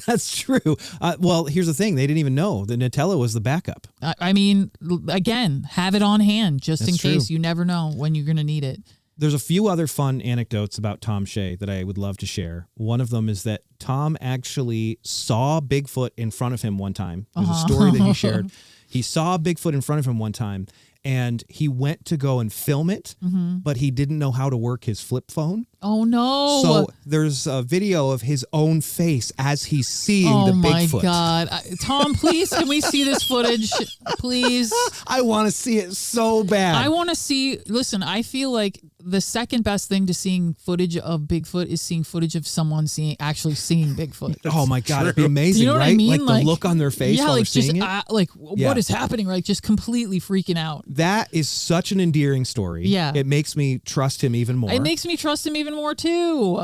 That's true. Well, here's the thing. They didn't even know that Nutella was the backup. I mean, again, have it on hand just in That's case. true. You never know when you're going to need it. There's a few other fun anecdotes about Tom Shea that I would love to share. One of them is that Tom actually saw Bigfoot in front of him one time. There's a story that he shared. He saw Bigfoot in front of him one time, and he went to go and film it, but he didn't know how to work his flip phone. Oh, no. So there's a video of his own face as he's seeing Oh the my Bigfoot. God. Tom, please, can we see this footage? Please. I want to see it so bad. I want to see. Listen, I feel like the second best thing to seeing footage of Bigfoot is seeing footage of someone actually seeing Bigfoot. Oh my God, it'd be amazing, Do you know what right? I mean? Like the look on their face yeah, while like they're seeing just it. Yeah. what is happening? Like just completely freaking out. That is such an endearing story. Yeah. It makes me trust him even more. It makes me trust him even more too.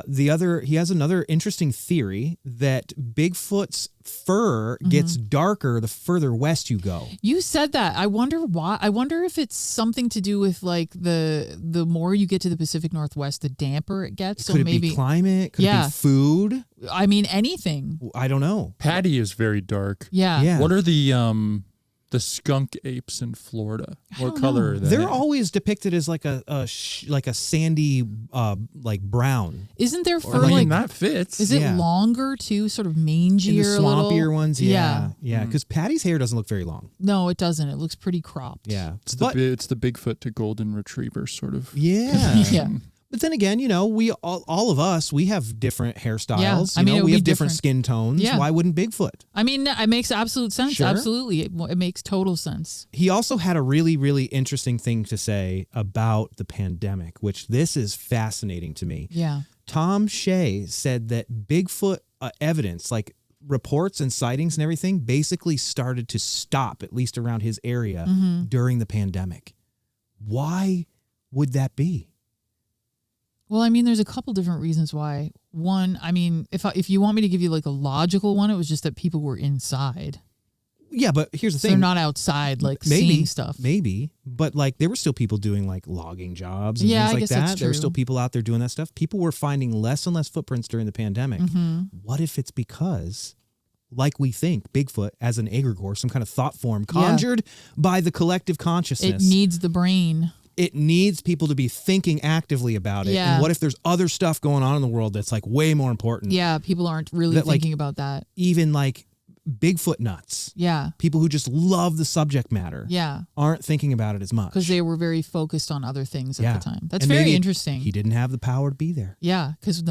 He has another interesting theory that Bigfoot's fur gets darker the further west you go. You said that. I wonder why. I wonder if it's something to do with like the more you get to the Pacific Northwest, the damper it gets. So Could it maybe be climate? Could it Yeah. be food? I mean, anything. I don't know. Patty is very dark. Yeah. Yeah. What are the skunk apes in Florida? What don't color know. are they? They're always depicted as like a sandy, like brown. Isn't there fur I mean, like? that fits. Is it Yeah. longer too? Sort of mangier, In the a little? swampier ones, yeah. Yeah. Because Patty's hair doesn't look very long. No, it doesn't. It looks pretty cropped. Yeah. It's the Bigfoot to golden retriever sort of. Yeah. Yeah. But then again, we all of us, we have different hairstyles. Yeah. I mean, it would we be have different different. skin tones. Yeah. Why wouldn't Bigfoot? I mean, it makes absolute sense. Sure. Absolutely. It makes total sense. He also had a really, really interesting thing to say about the pandemic, which this is fascinating to me. Yeah. Tom Shea said that Bigfoot evidence, like reports and sightings and everything, basically started to stop, at least around his area, during the pandemic. Why would that be? Well, I mean, there's a couple different reasons why. One, I mean, if you want me to give you like a logical one, it was just that people were inside. Yeah, but here's the So thing. they're not outside like maybe, seeing stuff. Maybe, but like there were still people doing like logging jobs and Yeah, things I like guess that. that's There were true. still people out there doing that stuff. People were finding less and less footprints during the pandemic. Mm-hmm. What if it's because, like we think, Bigfoot as an egregore, some kind of thought form conjured by the collective consciousness? It needs the brain. It needs people to be thinking actively about it. Yeah. And what if there's other stuff going on in the world that's like way more important? Yeah, people aren't really That, like, thinking about that. Even like Bigfoot nuts. Yeah. People who just love the subject matter Yeah. aren't thinking about it as much. Because they were very focused on other things Yeah. at the time. That's And very maybe interesting. He didn't have the power to be there. Yeah, because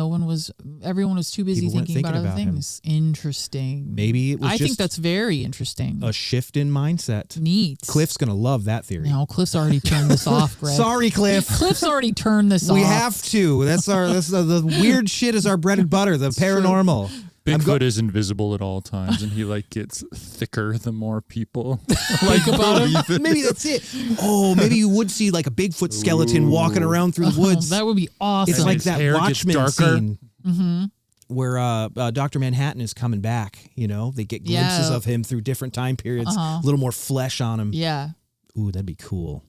everyone was too busy People weren't thinking about thinking other about him. things. Interesting. Maybe it was I just think that's very interesting. a shift in mindset. Neat. Cliff's going to love that theory. No, Cliff's already turned this off, Greg. Sorry, Cliff. Cliff's already turned this off. We have to. That's the weird shit is our bread and butter, the paranormal. Bigfoot is invisible at all times, and he like gets thicker the more people like about him. believe it. Maybe that's it. Oh, maybe you would see like a Bigfoot skeleton walking around through the woods. That would be awesome. It's And like his that hair gets Watchmen darker. scene Mm-hmm. where Dr. Manhattan is coming back. They get glimpses Yeah. of him through different time periods, Uh-huh. a little more flesh on him. Yeah. Ooh, that'd be cool.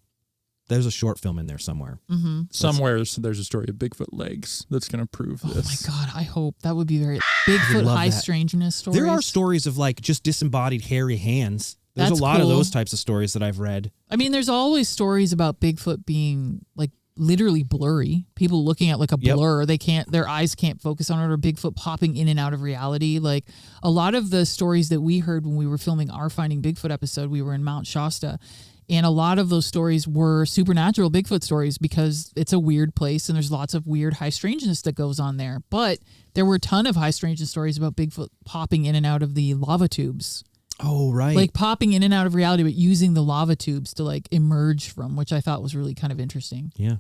There's a short film in there somewhere. Mm-hmm. Somewhere there's a story of Bigfoot legs that's going to prove Oh this. my God, I hope that would be very Bigfoot love high that. strangeness stories. There are stories of like just disembodied hairy hands. There's That's a lot of cool. those types of stories that I've read. I mean, there's always stories about Bigfoot being like literally blurry. People looking at like a Yep. blur. Their eyes can't focus on it, or Bigfoot popping in and out of reality. Like a lot of the stories that we heard when we were filming our Finding Bigfoot episode, we were in Mount Shasta. And a lot of those stories were supernatural Bigfoot stories because it's a weird place and there's lots of weird high strangeness that goes on there. But there were a ton of high strangeness stories about Bigfoot popping in and out of the lava tubes. Oh, right. Like popping in and out of reality, but using the lava tubes to like emerge from, which I thought was really kind of interesting. Yeah.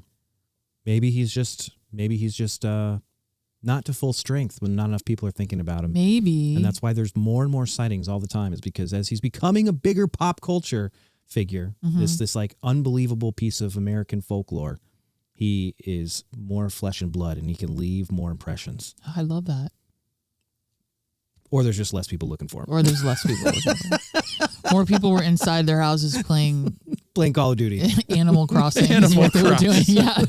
Maybe he's just not to full strength when not enough people are thinking about him. Maybe. And that's why there's more and more sightings all the time, is because as he's becoming a bigger pop culture figure, this like unbelievable piece of American folklore, he is more flesh and blood and he can leave more impressions. I love that. Or there's just less people looking for him. Or there's less people. looking for it. More people were inside their houses playing Playing Call of Duty. Animal Crossing. is Animal what they were doing. Crossing. Yeah.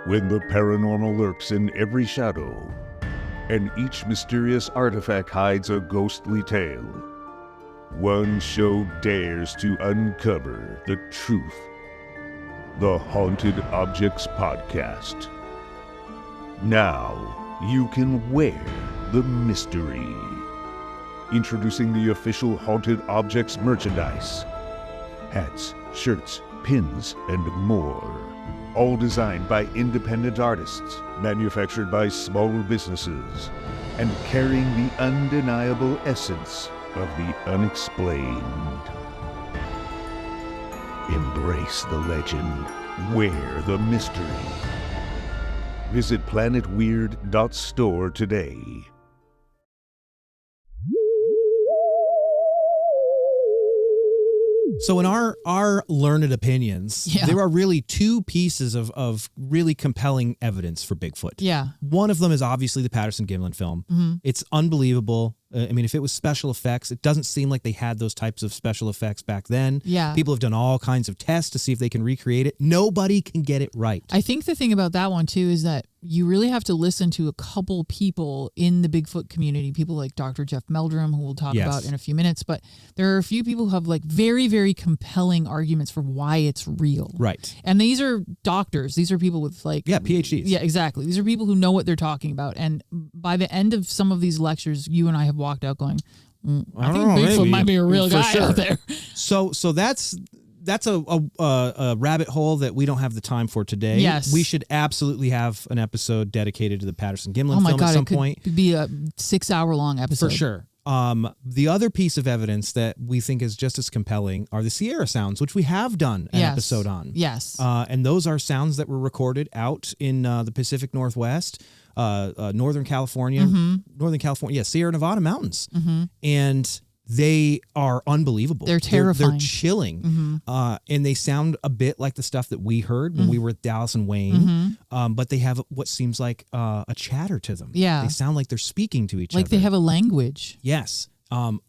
When the paranormal lurks in every shadow, and each mysterious artifact hides a ghostly tale, one show dares to uncover the truth. The Haunted Objects Podcast. Now you can wear the mystery. Introducing the official Haunted Objects merchandise. Hats, shirts, pins, and more. All designed by independent artists, manufactured by small businesses, and carrying the undeniable essence of the unexplained. Embrace the legend. Wear the mystery. Visit planetweird.store today. So in our learned opinions, Yeah. there are really two pieces of really compelling evidence for Bigfoot. Yeah. One of them is obviously the Patterson-Gimlin film. It's unbelievable. I mean, if it was special effects, it doesn't seem like they had those types of special effects back then. Yeah. People have done all kinds of tests to see if they can recreate it. Nobody can get it right. I think the thing about that one too is that you really have to listen to a couple people in the Bigfoot community, people like Dr. Jeff Meldrum, who we'll talk Yes. about in a few minutes. But there are a few people who have like very, very compelling arguments for why it's real. Right. And these are doctors. These are people with like... Yeah, PhDs. Yeah, exactly. These are people who know what they're talking about. And by the end of some of these lectures, you and I have walked out going, I think know, Bigfoot maybe. might be a real For guy sure. out there. So that's a rabbit hole that we don't have the time for today. Yes. We should absolutely have an episode dedicated to the Patterson-Gimlin Oh my film God, at some it could point. be a 6-hour-long episode. For sure. The other piece of evidence that we think is just as compelling are the Sierra sounds, which we have done an Yes. episode on. Yes. And those are sounds that were recorded out in the Pacific Northwest, Northern California, Sierra Nevada mountains. And they are unbelievable. They're terrifying. They're chilling. And they sound a bit like the stuff that we heard when we were at Dallas and Wayne. But they have what seems like a chatter to them. Yeah. They sound like they're speaking to each other. Like they have a language. Yes.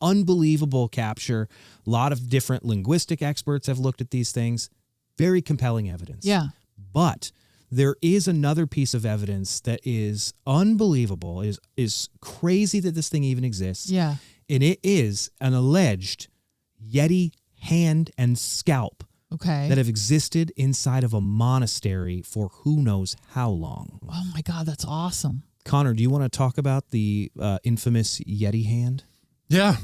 Unbelievable capture. A lot of different linguistic experts have looked at these things. Very compelling evidence. Yeah. But there is another piece of evidence that is unbelievable, is crazy that this thing even exists. Yeah. And it is an alleged Yeti hand and scalp Okay. that have existed inside of a monastery for who knows how long. Oh my God, that's awesome. Connor, do you want to talk about the infamous Yeti hand? Yeah,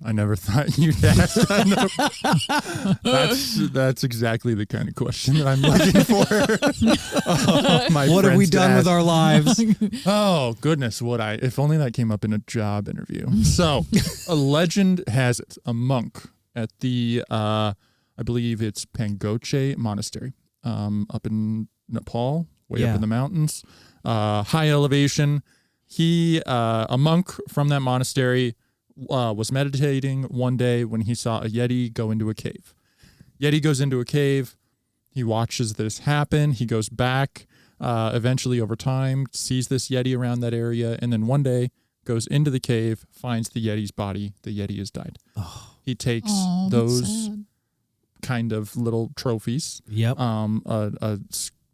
I never thought you'd ask. That's exactly the kind of question that I'm looking for. What have we done with our lives? Oh goodness, if only that came up in a job interview. So, a legend has it, a monk at the I believe it's Pangoche Monastery, up in Nepal, way up in the mountains, high elevation. A monk from that monastery was meditating one day when he saw a Yeti go into a cave. Yeti goes into a cave. He watches this happen. He goes back, eventually over time, sees this Yeti around that area, and then one day goes into the cave, finds the Yeti's body. The Yeti has died. He takes those kind of little trophies. Yep. A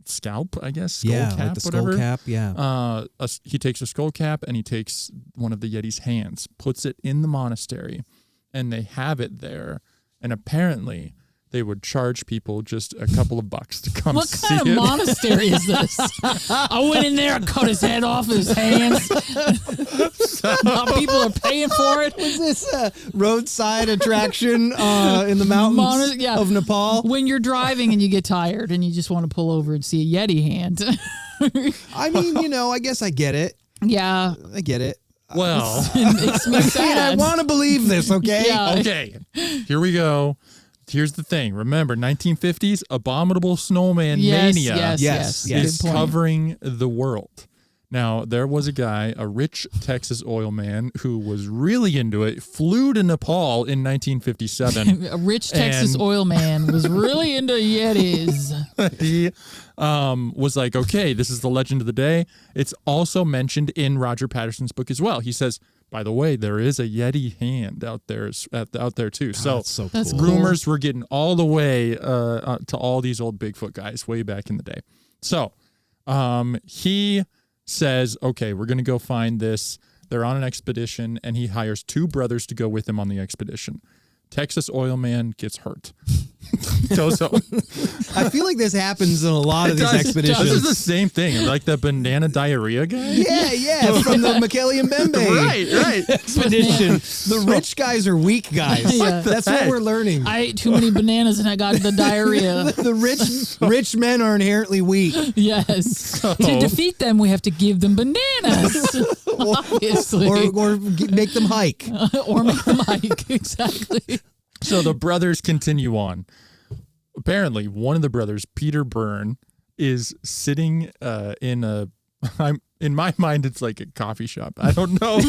scalp, I guess. Skull cap, like the whatever. skull cap. Yeah. He takes a skull cap and he takes one of the Yeti's hands, puts it in the monastery, and they have it there. And apparently, they would charge people just a couple of bucks to come What see kind of it. monastery is this? I went in there and cut his head off his hands. Now people are paying for it. Is this a roadside attraction in the mountains of Nepal? When you're driving and you get tired and you just want to pull over and see a Yeti hand. I mean, I guess I get it. Yeah. I get it. Well, It makes me I sad. want to believe this, okay? Yeah. okay, here we go. Here's the thing. Remember, 1950s, abominable snowman mania Yes. is Good point. covering the world. Now, there was a guy, a rich Texas oil man, who was really into it, flew to Nepal in 1957. A rich Texas And- oil man was really into Yetis. He was like, okay, this is the legend of the day. It's also mentioned in Roger Patterson's book as well. He says, by the way, there is a Yeti hand out there too. So, That's so That's cool. cool. rumors were getting all the way to all these old Bigfoot guys way back in the day. So he says, okay, we're going to go find this. They're on an expedition, and he hires 2 brothers to go with him on the expedition. Texas oil man gets hurt. Goes home. I feel like this happens in a lot of these expeditions. This is the same thing, like the banana diarrhea guy. Yeah, from the McKelly and Bembe Right. expedition. The rich guys are weak guys. Yeah. That's what we're learning. I ate too many bananas and I got the diarrhea. The rich men are inherently weak. Yes. To defeat them, we have to give them bananas. Obviously. Or make them hike. Or make them hike. Exactly. So the brothers continue on. Apparently, one of the brothers, Peter Byrne, is sitting in my mind, it's like a coffee shop. I don't know.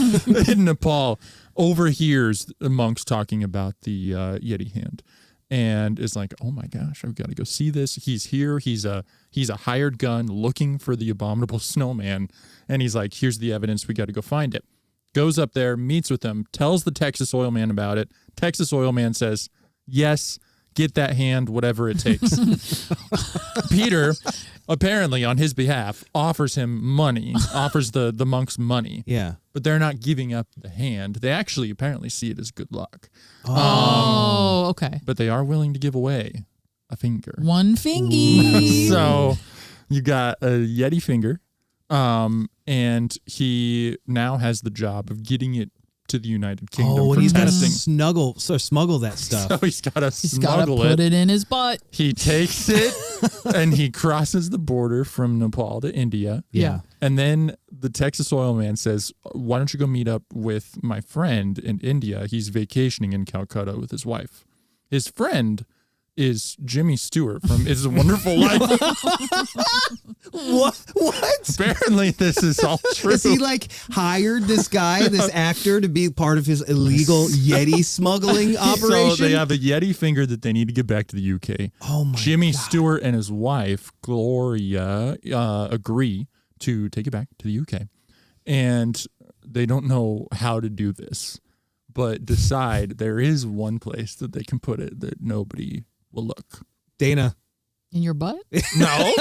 In Nepal, overhears the monks talking about the Yeti hand, and is like, "Oh my gosh, I've got to go see this. He's here. He's a hired gun looking for the abominable snowman." And he's like, "Here's the evidence. We got to go find it." goes up there, meets with him, tells the Texas oil man about it. Texas oil man says, yes, get that hand, whatever it takes. Peter, apparently on his behalf, offers him money, offers the monks money. Yeah. But they're not giving up the hand. They actually apparently see it as good luck. Oh, okay. But they are willing to give away a finger. One fingy. So you got a Yeti finger, and he now has the job of getting it to the United Kingdom. Oh, for and he's got to testing. smuggle that stuff. So he's got to He's got to smuggle put it in his butt. He takes it and he crosses the border from Nepal to India. Yeah. And then the Texas oil man says, why don't you go meet up with my friend in India? He's vacationing in Calcutta with his wife. His friend is Jimmy Stewart from It's a Wonderful Life. What? Apparently this is all true. Has he like hired this guy, this actor, to be part of his illegal Yeti smuggling operation? So they have a Yeti finger that they need to get back to the UK. Oh my Jimmy God. Stewart and his wife, Gloria, agree to take it back to the UK. And they don't know how to do this, but decide there is one place that they can put it that nobody will look. Dana. In your butt? No.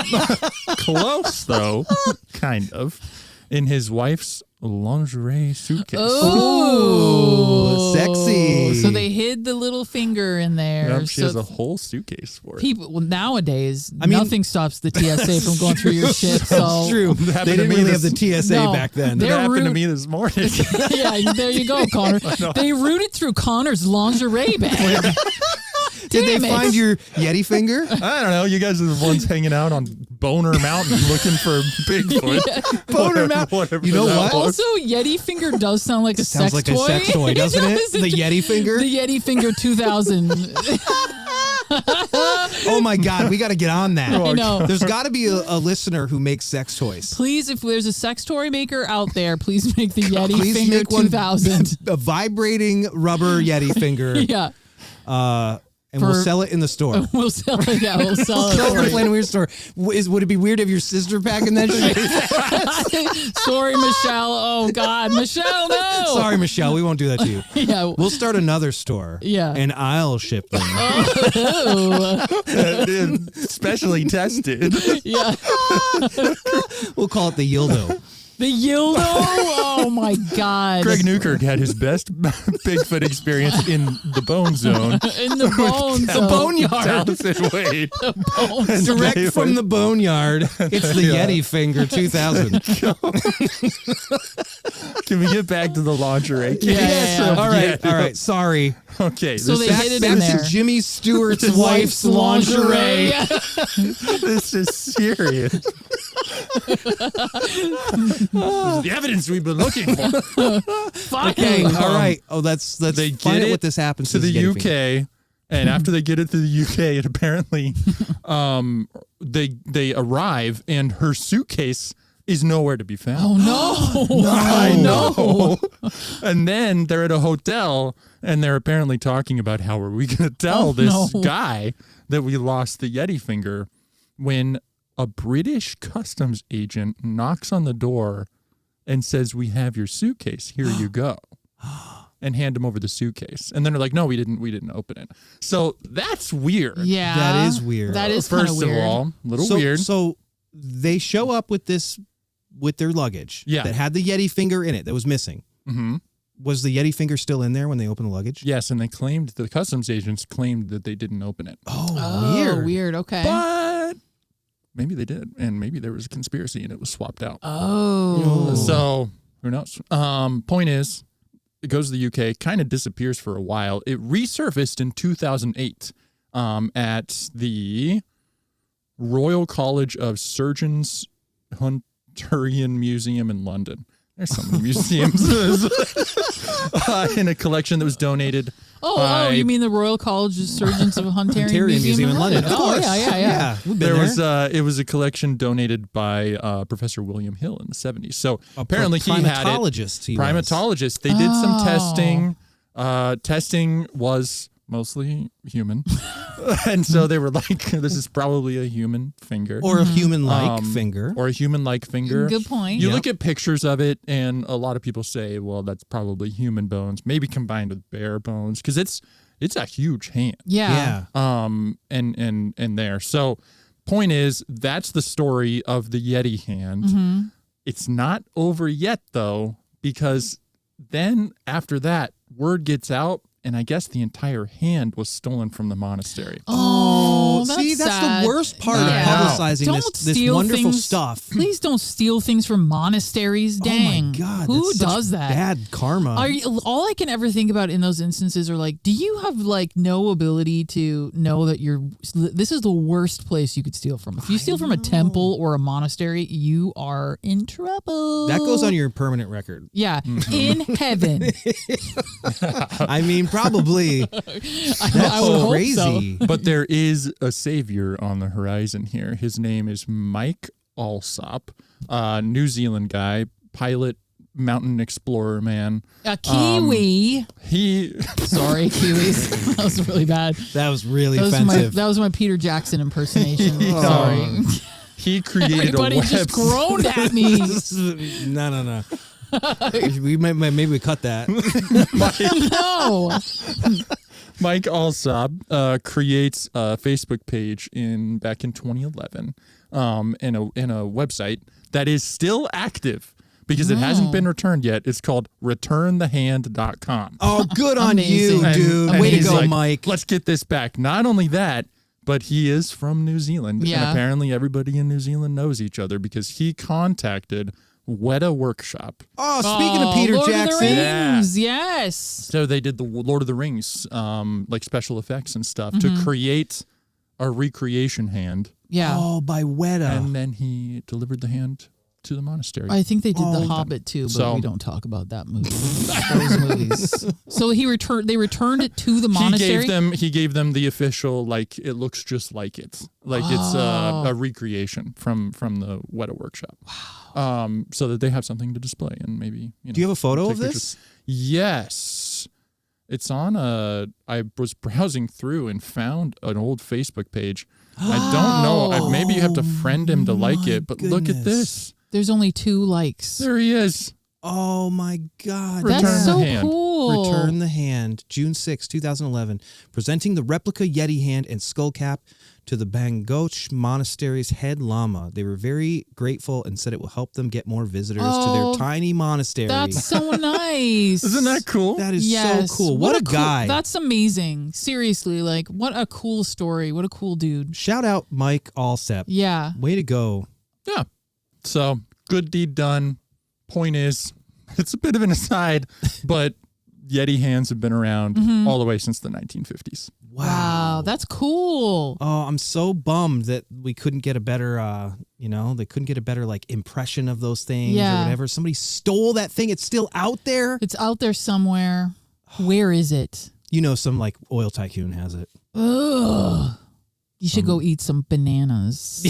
Close, though. Kind of. In his wife's lingerie suitcase. Oh, sexy. So they hid the little finger in there. Yep, she so has a whole suitcase for it. people I nowadays, mean- nothing stops the TSA from going through your shit. So That's true. That happened They to didn't me really have this- the TSA No. back then. That They're happened to rude. me this morning. Yeah, there you go, Connor. They rooted through Connor's lingerie bag. Did they Damn it. find your Yeti finger? I don't know. You guys are the ones hanging out on Boner Mountain looking for Bigfoot. Boner Mountain. Whatever You know that what? was. Also, Yeti finger does sound like a Sounds sex like toy. a sex toy, doesn't it? The Yeti finger? The Yeti Finger 2000. Oh my God, we got to get on that. I know. There's got to be a listener who makes sex toys. Please, if there's a sex toy maker out there, please make the Yeti Please Finger make one 2000. a vibrating rubber Yeti finger. Yeah. And we'll For- sell it in the store. We'll sell it. Yeah, we'll sell Sell it in the it. Planet Weird store. Would it be weird if your sister packing that shit? Sorry, Michelle. Oh, God. Michelle, no. Sorry, Michelle, we won't do that to you. Yeah. We'll start another store. Yeah. And I'll ship them. Ooh. Specially tested. Yeah. We'll call it the Yildo. The Yildo. Oh, my God. Greg Newkirk had his best Bigfoot experience in the Bone Zone. In the bones. The boneyard. Allison Wade. Bones. Direct from the boneyard. It's the Yeah. Yeti Finger 2000. Can we get back to the lingerie? Yeah. All right. Sorry. Okay. So this, they is, hid it Back in to there. Jimmy Stewart's wife's Wife's lingerie. this is serious. This is the evidence we've been looking for. Fuck Okay, you. all right. Oh, let's They find get out it what this happens to the this Yeti UK, finger. and after they get it to the UK, it apparently they arrive, and her suitcase is nowhere to be found. Oh, no. I know. And then they're at a hotel, and they're apparently talking about how are we going to tell this no. guy that we lost the Yeti finger, when a British customs agent knocks on the door and says, "We have your suitcase. Here you go." And hand him over the suitcase. And then they're like, "No, we didn't open it." So that's weird. Yeah. That is weird. That is kind of First of weird. all, a little So, weird. So they show up with their luggage Yeah. that had the Yeti finger in it that was missing. Mhm. Was the Yeti finger still in there when they opened the luggage? Yes, and the customs agents claimed that they didn't open it. Oh, weird. Okay. But maybe they did, and maybe there was a conspiracy and it was swapped out. Oh. So who knows? Point is, it goes to the UK, kind of disappears for a while. It resurfaced in 2008 at the Royal College of Surgeons Hunterian Museum in London. There's so many museums in a collection that was donated. by, You mean the Royal College of Surgeons of Hunterian Museum in London? Of Oh, course. yeah. We've been There there. was it was a collection donated by Professor William Hill in the 70s. So apparently he had it. primatologist. He was. Primatologist. They did some Oh. testing. Testing was mostly human. And so they were like, this is probably a human finger. Or a human-like finger. Or a human-like finger. Good point. You look at pictures of it, and a lot of people say, well, that's probably human bones, maybe combined with bear bones, because it's a huge hand. Yeah. And there. So point is, that's the story of the Yeti hand. It's not over yet, though, because then after that, word gets out, and I guess the entire hand was stolen from the monastery. Oh, see, that's sad. the worst part Yeah. of publicizing Don't this steal wonderful things- stuff. Please don't steal things from monasteries. Dang. Oh my God. Who that's such does that? Bad karma. All I can ever think about in those instances are like, do you have like no ability to know that this is the worst place you could steal from? If you steal from a temple or a monastery, you are in trouble. That goes on your permanent record. Yeah, in heaven. I mean, probably. I would hope crazy. But there is a savior on the horizon here. His name is Mike Alsop, New Zealand guy, pilot, mountain explorer man. A Kiwi. Sorry, Kiwis. That was really bad. That was really offensive. That was my Peter Jackson impersonation. Sorry. He created Everybody a web. just groaned at me. No. Maybe we cut that. No. Mike Alsop creates a Facebook page back in 2011, in a website that is still active because it hasn't been returned yet. It's called returnthehand.com. Oh, good on you, Amazing. dude. And Way to he's go, like, Mike. Let's get this back. Not only that, but he is from New Zealand. And Yeah. apparently everybody in New Zealand knows each other because he contacted Weta Workshop. Oh, speaking of Peter Lord Jackson. of the Rings. Yes. So they did the Lord of the Rings, like special effects and stuff to create a recreation hand. Yeah. Oh, by Weta. And then he delivered the hand to the monastery. I think they did The Hobbit too, but So- we don't talk about that movie. Those movies. So they returned it to the He monastery. gave them the official, like, it looks just like it. Like it's a recreation from the Weta Workshop. Wow. So that they have something to display and maybe, Do you have a photo take of this? pictures. Yes. It's on I was browsing through and found an old Facebook page. I don't know. Maybe you have to friend him to like it, but look at goodness. this. There's only 2 likes. There he is. Oh, my God. Return That's the so hand. cool. Return the Hand, June 6, 2011, presenting the replica Yeti hand and skull cap to the Bangkoch Monastery's head lama. They were very grateful and said it will help them get more visitors to Oh, their tiny monastery. That's so nice. Isn't that cool? That is Yes. so cool. What a guy. That's amazing. Seriously, like what a cool story. What a cool dude. Shout out Mike Alsep. Yeah. Way to go. Yeah. So good deed done. Point is, it's a bit of an aside, but Yeti hands have been around all the way since the 1950s. Wow, that's cool. Oh, I'm so bummed that we couldn't get a better, they couldn't get a better like impression of those things or Yeah. whatever. Somebody stole that thing. It's still out there. It's out there somewhere. Where is it? You know, some like oil tycoon has it. Ugh. You should go eat some bananas.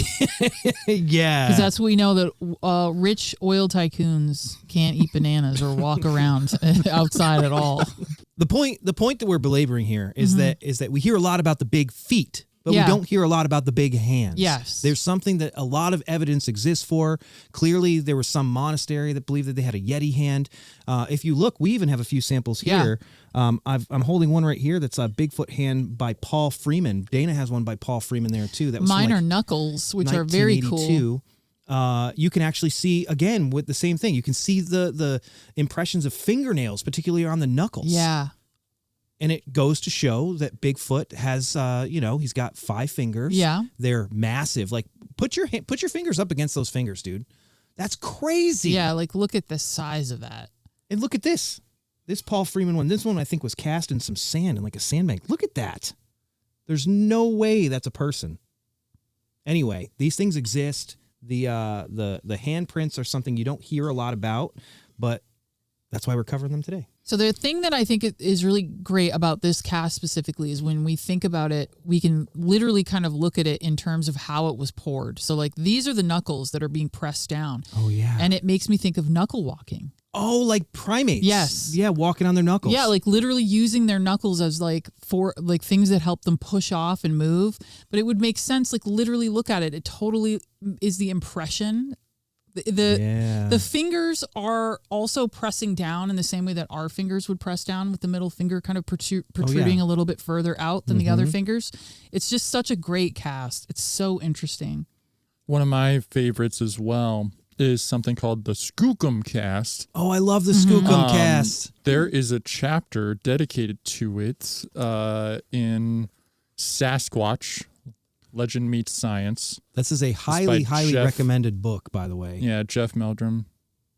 Yeah. Because that's what we know that rich oil tycoons can't eat bananas or walk around outside at all. The point that we're belaboring here is that we hear a lot about the big feet, but Yeah. we don't hear a lot about the big hands. Yes. There's something that a lot of evidence exists for. Clearly, there was some monastery that believed that they had a Yeti hand. If you look, we even have a few samples Yeah. here. I'm holding one right here that's a Bigfoot hand by Paul Freeman. Dana has one by Paul Freeman there, too. That was Mine from, are like, knuckles, which are very cool. 1982. You can actually see, again, with the same thing. You can see the impressions of fingernails, particularly on the knuckles. Yeah. And it goes to show that Bigfoot has, he's got 5 fingers. Yeah. They're massive. Like, put your fingers up against those fingers, dude. That's crazy. Yeah, like look at the size of that. And look at this. This Paul Freeman one. This one, I think, was cast in some sand in like a sandbank. Look at that. There's no way that's a person. Anyway, these things exist. The handprints are something you don't hear a lot about, but that's why we're covering them today. So the thing that I think is really great about this cast specifically is when we think about it, we can literally kind of look at it in terms of how it was poured. So like these are the knuckles that are being pressed down. Oh, yeah. And it makes me think of knuckle walking. Oh, like primates. Yes. Yeah, walking on their knuckles. Yeah, like literally using their knuckles as like for like things that help them push off and move. But it would make sense. Like literally look at it. It totally is the impression. The fingers are also pressing down in the same way that our fingers would press down, with the middle finger kind of protruding a little bit further out than the other fingers. It's just such a great cast. It's so interesting. One of my favorites as well is something called the Skookum Cast. Oh, I love the Skookum Cast. There is a chapter dedicated to it in Sasquatch, Legend Meets Science. This is a highly recommended book, by the way. Yeah, Jeff Meldrum.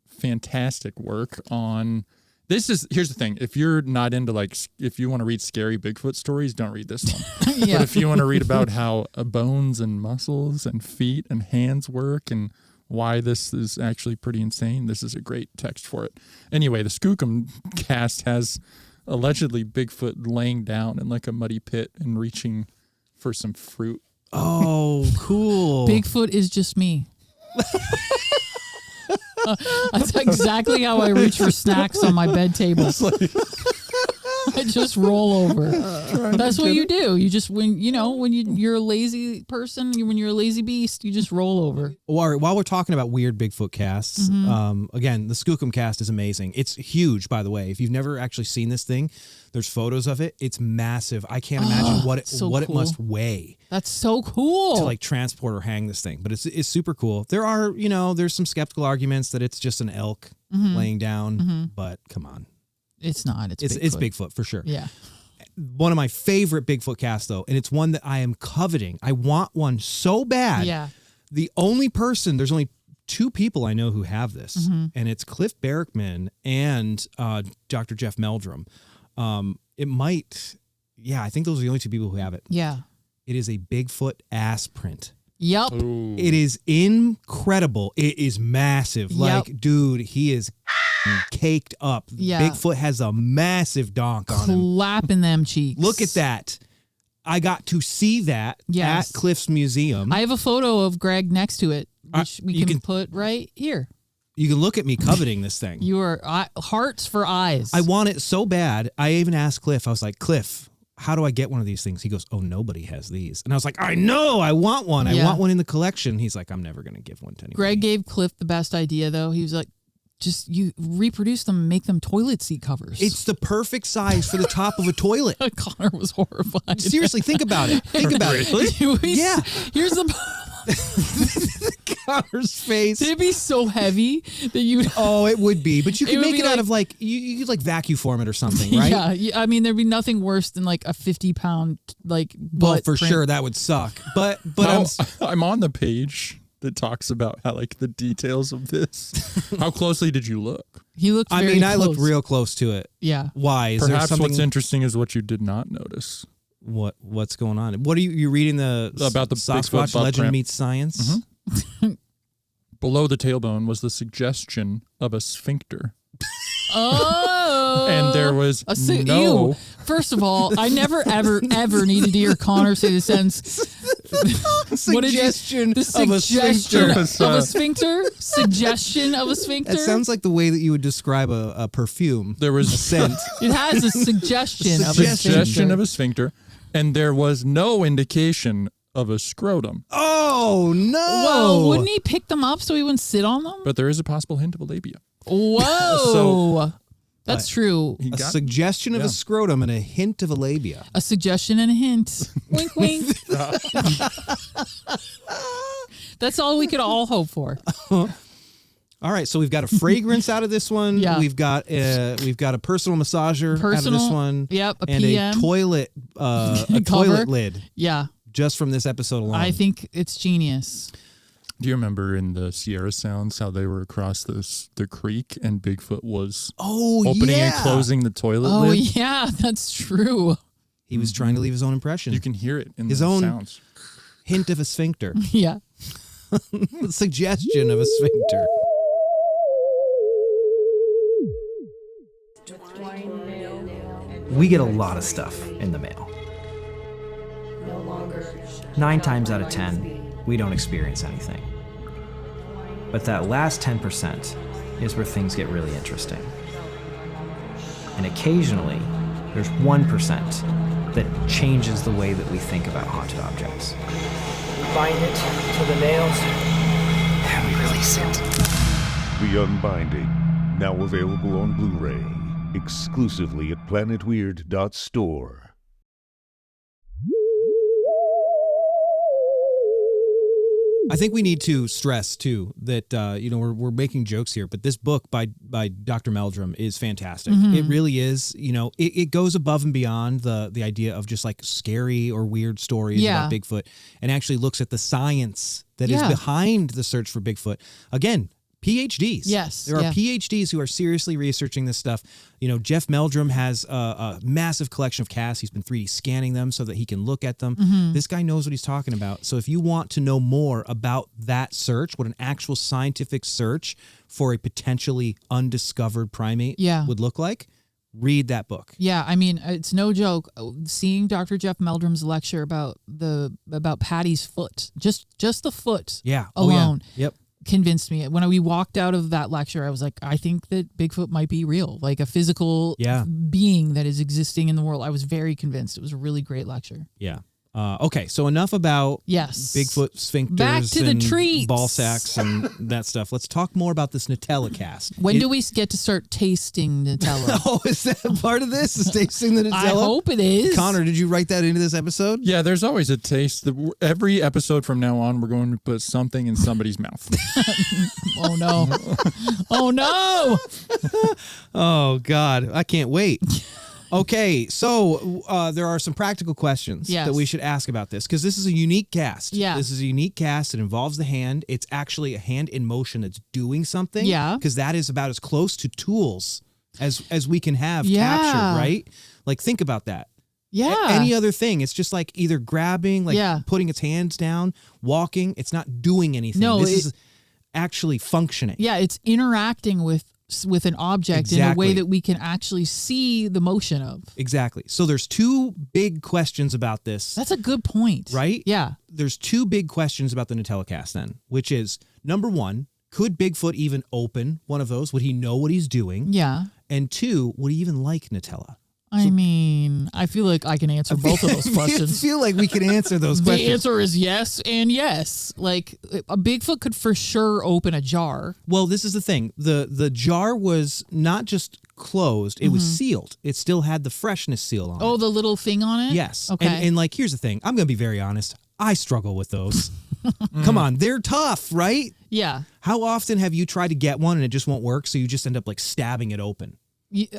Fantastic work on... Here's the thing. If you're not into, like, if you want to read scary Bigfoot stories, don't read this one. Yeah. But if you want to read about how bones and muscles and feet and hands work and why this is actually pretty insane, this is a great text for it. Anyway, the Skookum Cast has allegedly Bigfoot laying down in like a muddy pit and reaching for some fruit. Oh, cool. Bigfoot is just me. That's exactly how I reach for snacks on my bed table. I just roll over. That's what you do. You just when you're a lazy person, when you're a lazy beast, you just roll over. While we're talking about weird Bigfoot casts, again, the Skookum Cast is amazing. It's huge, by the way. If you've never actually seen this thing, there's photos of it. It's massive. I can't imagine what it must weigh. That's so cool to like transport or hang this thing. But it's super cool. There are there's some skeptical arguments that it's just an elk laying down, but come on. It's not. It's Bigfoot for sure. Yeah. One of my favorite Bigfoot casts, though, and it's one that I am coveting. I want one so bad. Yeah. There's only 2 people I know who have this, and it's Cliff Barackman and Dr. Jeff Meldrum. I think those are the only 2 people who have it. Yeah. It is a Bigfoot ass print. Yep. Ooh. It is incredible. It is massive. Yep. Like, dude, he is caked up. Yeah. Bigfoot has a massive donk on him. Clapping them cheeks. Look at that. I got to see that at Cliff's museum. I have a photo of Greg next to it, which we can put right here. You can look at me coveting this thing. You are hearts for eyes. I want it so bad. I even asked Cliff. I was like, Cliff, how do I get one of these things? He goes, oh, nobody has these. And I was like, I know, I want one. I want one in the collection. He's like, I'm never going to give one to anybody. Greg gave Cliff the best idea, though. He was like, just you reproduce them and make them toilet seat covers. It's the perfect size for the top of a toilet. Connor was horrified. Seriously, think about it. Think about it. Yeah. Here's the Connor's face. It'd be so heavy that you. Oh, it would be, but you could make it out of like you could like vacuum form it or something, right? Yeah. I mean, there'd be nothing worse than like a 50-pound like. Well, for sure that would suck. But I'm on the page that talks about how like the details of this. How closely did you look? He looked. Very close. I looked real close to it. Yeah. Why? Is there Perhaps something? what's interesting is what you did not notice. What's going on? What are you reading about the Sasquatch Bigfoot Legend print. Meets Science? Below the tailbone was the suggestion of a sphincter. Oh. And there was no. Ew. First of all, I never, ever, ever needed to hear Connor say the sentence. Suggestion of a sphincter? Suggestion of a sphincter? That sounds like the way that you would describe a perfume. There was a scent. It has a suggestion of a sphincter. And there was no indication of a scrotum. Oh, no. Well, wouldn't he pick them up so he wouldn't sit on them? But there is a possible hint of a labia. Whoa. That's true. A suggestion of a scrotum and a hint of a labia. A suggestion and a hint. Wink, wink. That's all we could all hope for. All right, so we've got a fragrance out of this one. Yeah. We've got a personal massager out of this one. Yep, and PM. a toilet toilet lid. Yeah. Just from this episode alone. I think it's genius. Do you remember in the Sierra Sounds how they were across the creek and Bigfoot was opening and closing the toilet lid? Oh, yeah, that's true. He was trying to leave his own impression. You can hear it in his the own sounds. Hint of a sphincter. Yeah. Suggestion of a sphincter. We get a lot of stuff in the mail. 9 times out of 10, we don't experience anything. But that last 10%, is where things get really interesting. And occasionally, there's 1% that changes the way that we think about haunted objects. We bind it to the nails, and we release it. The Unbinding, now available on Blu-ray, exclusively at planetweird.store. I think we need to stress too that we're making jokes here, but this book by Dr. Meldrum is fantastic. It really is. It goes above and beyond the idea of just like scary or weird stories about Bigfoot, and actually looks at the science that is behind the search for Bigfoot. Again, PhDs. Yes. There are PhDs who are seriously researching this stuff. Jeff Meldrum has a massive collection of casts. He's been 3D scanning them so that he can look at them. This guy knows what he's talking about. So if you want to know more about that search, what an actual scientific search for a potentially undiscovered primate would look like, read that book. Yeah, I mean, it's no joke. Seeing Dr. Jeff Meldrum's lecture about Patty's foot, just the foot alone. Yep. Convinced me. When we walked out of that lecture, I was like, I think that Bigfoot might be real, like a physical being that is existing in the world. I was very convinced. It was a really great lecture. Yeah. Okay, so enough about Bigfoot sphincters Back to the and treats. ball sacks and that stuff. Let's talk more about this Nutella cast. When do we get to start tasting Nutella? Oh, is that part of this? Is tasting the Nutella? I hope it is. Connor, did you write that into this episode? Yeah, there's always a taste. Every episode from now on, we're going to put something in somebody's mouth. Oh, no. Oh, no. Oh, God. I can't wait. Okay, so there are some practical questions that we should ask about this, because this is a unique cast. Yeah. This is a unique cast. It involves the hand. It's actually a hand in motion that's doing something. Yeah. Because that is about as close to tools as we can have captured, right? Like, think about that. Yeah. Any other thing, it's just like either grabbing, like putting its hands down, walking. It's not doing anything. No, this is actually functioning. Yeah, it's interacting with an object in a way that we can actually see the motion of. Exactly. So there's two big questions about this. That's a good point. Right? Yeah. There's two big questions about the Nutella cast then, which is, number one, could Bigfoot even open one of those? Would he know what he's doing? Yeah. And two, would he even like Nutella? I feel like I can answer both of those questions. I feel like we can answer those questions. The answer is yes and yes. Like, a Bigfoot could for sure open a jar. Well, this is the thing. The jar was not just closed, it was sealed. It still had the freshness seal on it. Oh, the little thing on it? Yes. Okay. And like, here's the thing. I'm going to be very honest. I struggle with those. Come on. They're tough, right? Yeah. How often have you tried to get one and it just won't work, so you just end up like stabbing it open?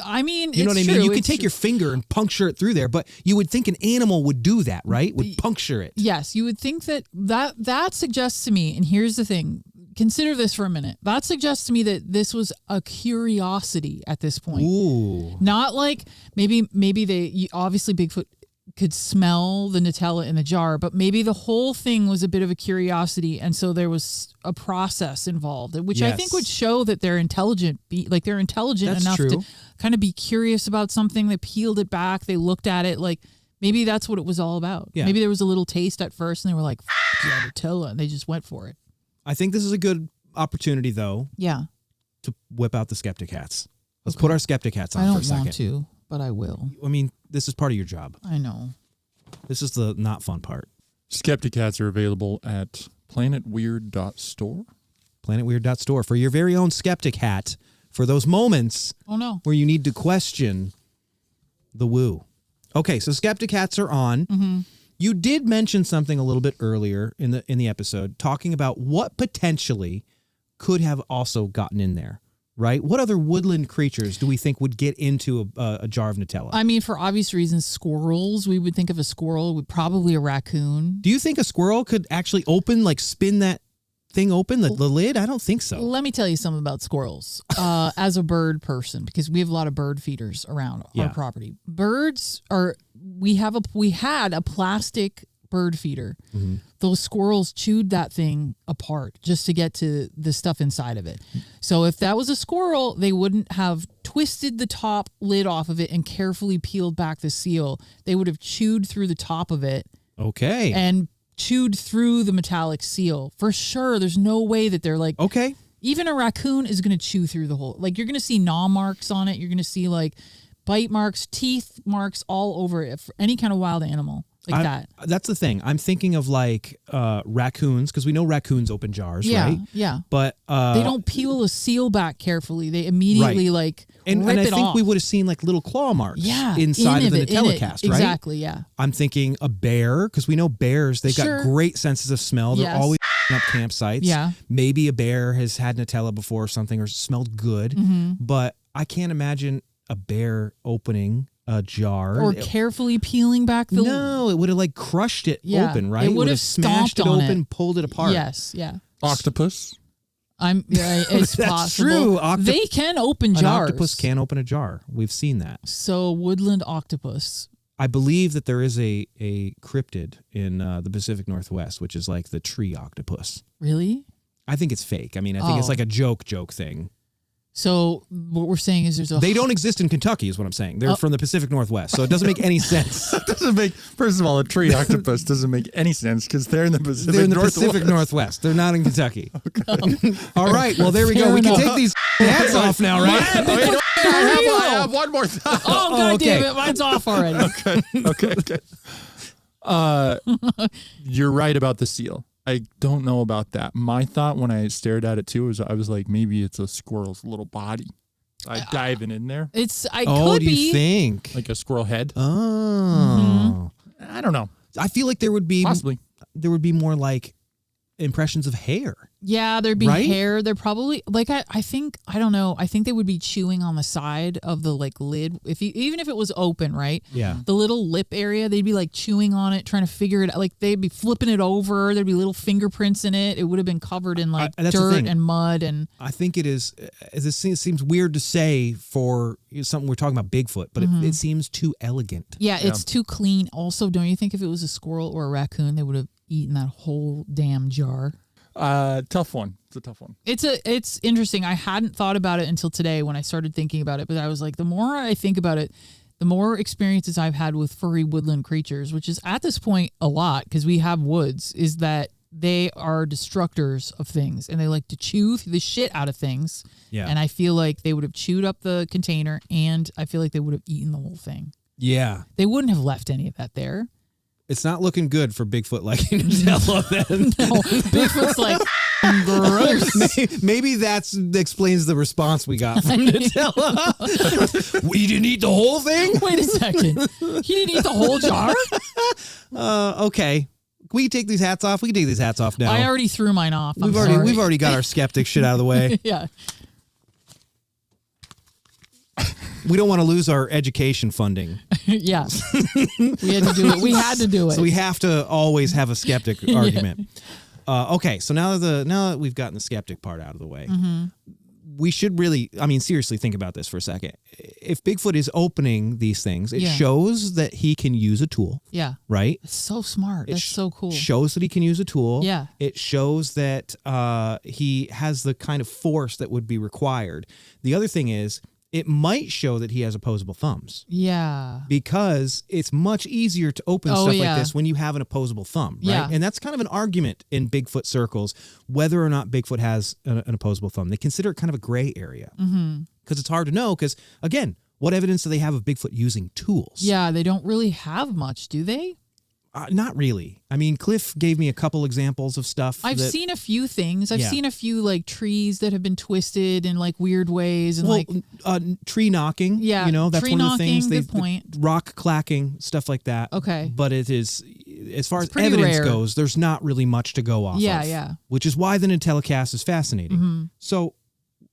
I mean, you know what I mean? true. You can take your finger and puncture it through there, but you would think an animal would do that, right? Would puncture it. Yes, you would think that suggests to me, and here's the thing, consider this for a minute. That suggests to me that this was a curiosity at this point. Ooh. Not like maybe obviously Bigfoot could smell the Nutella in the jar, but maybe the whole thing was a bit of a curiosity, and so there was a process involved, which I think would show that they're intelligent. They're intelligent That's enough true. to kind of be curious about something. They peeled it back, they looked at it, like maybe that's what it was all about. Yeah. Maybe there was a little taste at first, and they were like, "Yeah, Nutella," and they just went for it. I think this is a good opportunity, though, Yeah, to whip out the skeptic hats. Let's put our skeptic hats on I for a don't second. want to, but I will. I mean, this is part of your job. I know. This is the not fun part. Skeptic hats are available at planetweird.store. Planetweird.store for your very own skeptic hat for those moments Oh no. where you need to question the woo. Okay, so skeptic hats are on. Mm-hmm. You did mention something a little bit earlier in the episode, talking about what potentially could have also gotten in there, right? What other woodland creatures do we think would get into a jar of Nutella? I mean, for obvious reasons, squirrels. We would think of a squirrel, probably a raccoon. Do you think a squirrel could actually spin that thing open, the lid? I don't think so. Let me tell you something about squirrels. As a bird person, because we have a lot of bird feeders around our property. Birds are. We had a plastic bird feeder. Mm-hmm. Those squirrels chewed that thing apart just to get to the stuff inside of it. So if that was a squirrel, they wouldn't have twisted the top lid off of it and carefully peeled back the seal. They would have chewed through the top of it. Okay. And chewed through the metallic seal. For sure, there's no way that they're like... Okay. Even a raccoon is going to chew through the whole. Like, you're going to see gnaw marks on it. You're going to see, like, bite marks, teeth marks all over it for any kind of wild animal like that. That's the thing. I'm thinking of, like, raccoons, because we know raccoons open jars, right? Yeah. But they don't peel a seal back carefully. They immediately, like, and rip I it think off. we would have seen, like, little claw marks Yeah, inside of the in Nutella it. Cast, right? Exactly, yeah. I'm thinking a bear, because we know bears, they've Sure. got great senses of smell. They're Yes. always up campsites. Yeah. Maybe a bear has had Nutella before or something, or smelled good. Mm-hmm. But I can't imagine a bear opening a jar. Or carefully peeling back the... No, it would have, like, crushed it Yeah, open, right? it would have smashed it stomped on open, it. pulled it apart. Yes, yeah. Octopus. It's That's possible. true. They can open An jars. octopus can open a jar. We've seen that. So woodland octopus. I believe that there is a cryptid in the Pacific Northwest, which is like the tree octopus. Really? I think it's fake. I mean, I think it's Oh. like a joke thing. So what we're saying is there's a... They don't exist in Kentucky, is what I'm saying. They're from the Pacific Northwest, so it doesn't make any sense. Doesn't make. First of all, a tree octopus doesn't make any sense because they're in the Pacific They're in the Northwest. Pacific Northwest. They're not in Kentucky. All right. Well, there we go. Fair We can enough. take these hats off now, right? I have one more thing. Oh, God okay. damn it. Mine's off already. Okay. You're right about the seal. I don't know about that. My thought when I stared at it too was I was like, maybe it's a squirrel's little body. I diving in there I Oh, could do be. you think? like a squirrel head. Oh. I don't know. I feel like there would be Possibly. more like impressions of hair. Yeah, there'd be Right? hair. They're probably like I think I don't know. I think they would be chewing on the side of the like lid even if it was open, right? Yeah. The little lip area, they'd be like chewing on it, trying to figure it out. Like they'd be flipping it over. There'd be little fingerprints in it. It would have been covered in like that's the dirt thing. and mud and I think it is. This seems weird to say for something we're talking about Bigfoot, but it seems too elegant. yeah, it's too clean. Also, don't you think if it was a squirrel or a raccoon, they would have eaten that whole damn jar? Tough one. It's a tough one. It's interesting. I hadn't thought about it until today when I started thinking about it, but I was like, the more I think about it, the more experiences I've had with furry woodland creatures, which is at this point a lot because we have woods, is that they are destructors of things and they like to chew the shit out of things. Yeah. And I feel like they would have chewed up the container and I feel like they would have eaten the whole thing. Yeah. They wouldn't have left any of that there. It's not looking good for Bigfoot liking Nutella then. No, Bigfoot's like, gross. Maybe that explains the response we got from Nutella. We didn't eat the whole thing? Wait a second. He didn't eat the whole jar? Okay. We can take these hats off. We can take these hats off now. I already threw mine off. We've already got our skeptic shit out of the way. Yeah. We don't want to lose our education funding. Yeah. We had to do it. We had to do it. So we have to always have a skeptic argument. Okay, so now that we've gotten the skeptic part out of the way, we should really, seriously think about this for a second. If Bigfoot is opening these things, it Yeah. shows that he can use a tool, Yeah. right? It's so smart. That's so cool. Shows that he can use a tool. Yeah. It shows that he has the kind of force that would be required. The other thing is, it might show that he has opposable thumbs. Yeah. Because it's much easier to open stuff yeah. like this when you have an opposable thumb, right? Yeah. And that's kind of an argument in Bigfoot circles, whether or not Bigfoot has an opposable thumb. They consider it kind of a gray area because it's hard to know because, again, what evidence do they have of Bigfoot using tools? Yeah, they don't really have much, do they? Not really. Cliff gave me a couple examples of stuff. I've seen a few things. I've Yeah. seen a few like trees that have been twisted in like weird ways and tree knocking. Yeah, that's tree one of the things. knocking, good point. Rock clacking, stuff like that. Okay. But it is, as far as pretty evidence rare. goes, there's not really much to go off Yeah, of. yeah. Which is why the Nutella Cast is fascinating. So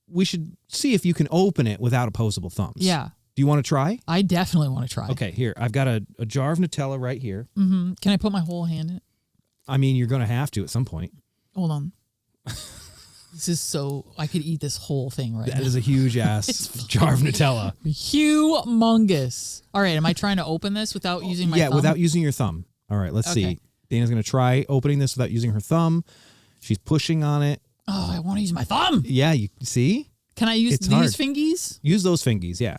we should see if you can open it without opposable thumbs. Yeah. Do you want to try? I definitely want to try. Okay, here. I've got a jar of Nutella right here. Can I put my whole hand in it? You're going to have to at some point. Hold on. This is so... I could eat this whole thing right That now. is a huge ass jar of Nutella. Humongous. All right, am I trying to open this without using my thumb? Without using your thumb. All right, let's Okay. see. Dana's going to try opening this without using her thumb. She's pushing on it. Oh, I want to use my thumb. Yeah, you see? Can I use It's these hard. fingies? Use those fingies, yeah.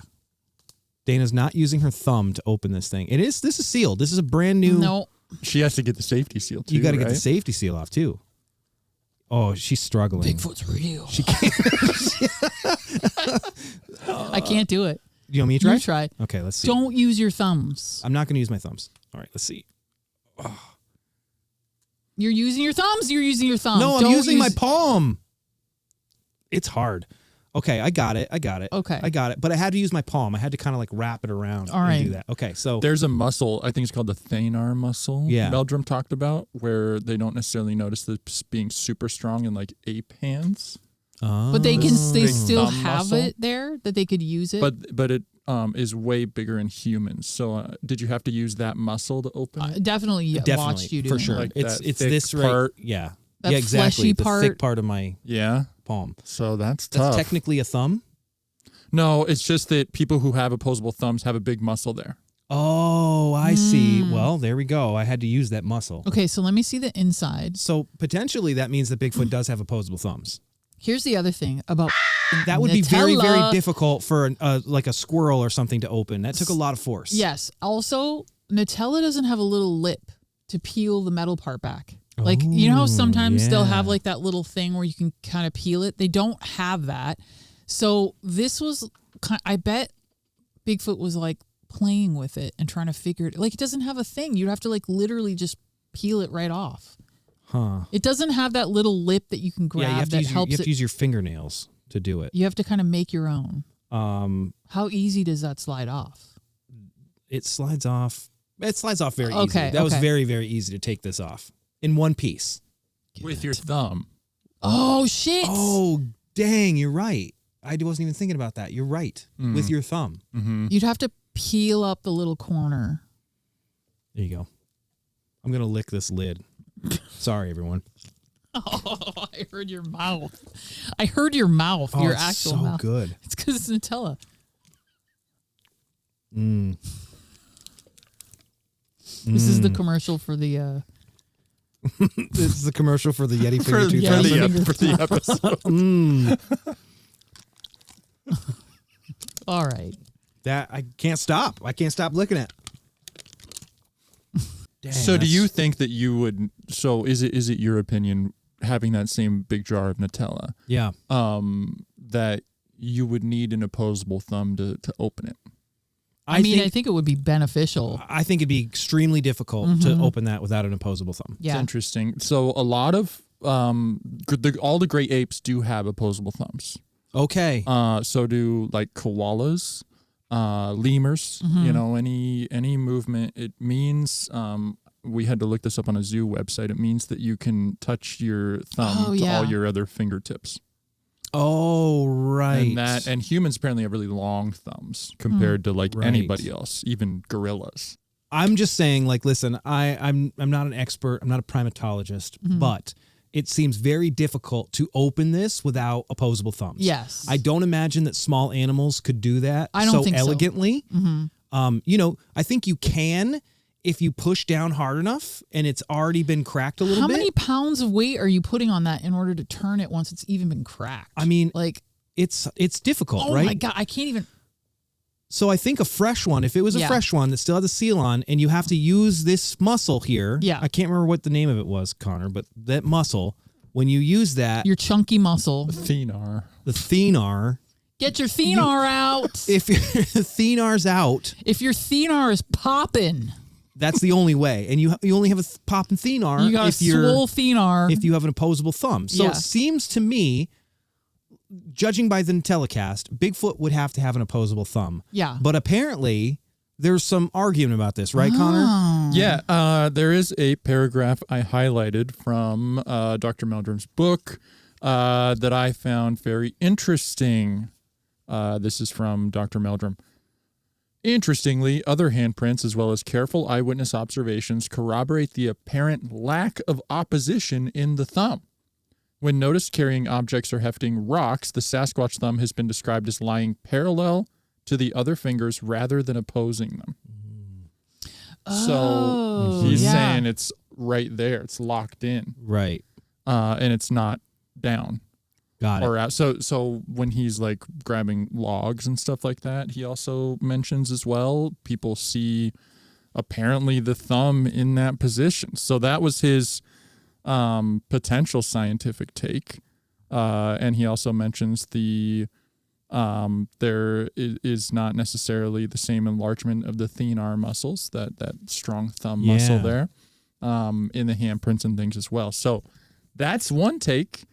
Dana's not using her thumb to open this thing. This is sealed. This is a brand new... No. She has to get the safety seal too. You got to get right? the safety seal off, too. Oh, she's struggling. Bigfoot's real. She can't. I can't do it. You want me to try? You try. Okay, let's see. Don't use your thumbs. I'm not going to use my thumbs. All right, let's see. You're using your thumbs. You're using your thumb. No, I'm Don't using my use- palm. It's hard. Okay, I got it. Okay. I got it. But I had to use my palm. I had to kind of like wrap it around All right. and do that. Okay, so There's a muscle, I think it's called the thenar muscle. Yeah. Meldrum talked about, where they don't necessarily notice this being super strong in like ape hands. But they can. They Big still thumb have muscle. it there that they could use it. But it is way bigger in humans. So did you have to use that muscle to open it? Definitely watched you do for it. sure. Like it's that it's thick this part. right. Yeah. That yeah, exactly. fleshy The part. thick part of my Yeah. palm. So that's That's tough. technically a thumb. No, it's just that people who have opposable thumbs have a big muscle there. Oh, I see. Well, there we go. I had to use that muscle. Okay, so let me see the inside. So potentially that means that Bigfoot does have opposable thumbs. Here's the other thing about That would be very, very Nutella. difficult for like a squirrel or something to open. That took a lot of force. Yes. Also, Nutella doesn't have a little lip to peel the metal part back. Like, you know how sometimes they'll have like that little thing where you can kind of peel it? They don't have that. So this was, I bet Bigfoot was like playing with it and trying to figure it. Like, it doesn't have a thing. You'd have to like literally just peel it right off. Huh. It doesn't have that little lip that you can grab Yeah, you have to that use helps you have it. to use your fingernails to do it. You have to kind of make your own. How easy does that slide off? it slides off. It slides off very Okay, easily. That was okay. very, very easy to take this off in one piece. With your thumb. Oh, shit. Oh, dang, you're right. I wasn't even thinking about that. You're right. Mm. With your thumb. Mm-hmm. You'd have to peel up the little corner. There you go. I'm going to lick this lid. Sorry, everyone. Oh, I heard your mouth. I heard your mouth. Oh, Your it's actual so mouth. good. It's because it's Nutella. Mm. This is the commercial for the. This is the commercial for the Yeti Finger the 2000. for the episode. Mm. All right. That I can't stop. I can't stop licking it. Dang, So do that's- you think that you would, so is it your opinion, having that same big jar of Nutella, Yeah. that you would need an opposable thumb to open it? I think it would be beneficial. I think it'd be extremely difficult to open that without an opposable thumb. It's Yeah. interesting. So a lot of, all the great apes do have opposable thumbs. Okay. So do like koalas, lemurs, you know, any movement. It means, we had to look this up on a zoo website. It means that you can touch your thumb Oh, to yeah. all your other fingertips. Oh, right. And humans apparently have really long thumbs compared to like Right. anybody else, even gorillas. I'm just saying, like, listen, I'm not an expert. I'm not a primatologist, but it seems very difficult to open this without opposable thumbs. Yes. I don't imagine that small animals could do that I don't so think so. elegantly. You know, I think you can if you push down hard enough and it's already been cracked a little How bit. many pounds of weight are you putting on that in order to turn it once it's even been cracked? I mean, like, it's difficult, oh right? my God, I can't even. So I think a fresh one, if it was a Yeah. fresh one that still had the seal on and you have to use this muscle here. Yeah. I can't remember what the name of it was, Connor, but that muscle, when you use that, Your chunky muscle. Thenar. the thenar, Get your thenar out. if your thenar's out, If your thenar is popping, that's the only way. And you only have a popping thenar you got if a swole thenar. if you have an opposable thumb. So Yeah. it seems to me, judging by the Nutella Cast, Bigfoot would have to have an opposable thumb. Yeah. But apparently there's some argument about this, right, Connor? Oh. Yeah, there is a paragraph I highlighted from Dr. Meldrum's book that I found very interesting. This is from Dr. Meldrum. Interestingly, other handprints as well as careful eyewitness observations corroborate the apparent lack of opposition in the thumb. When noticed carrying objects or hefting rocks, the Sasquatch thumb has been described as lying parallel to the other fingers rather than opposing them. So he's yeah. saying it's right there. It's locked in, Right. and it's not down Got it. or out. So when he's like grabbing logs and stuff like that, he also mentions as well, people see apparently the thumb in that position. So that was his potential scientific take. And he also mentions there is not necessarily the same enlargement of the thenar muscles, that strong thumb muscle there, in the handprints and things as well. So that's one take,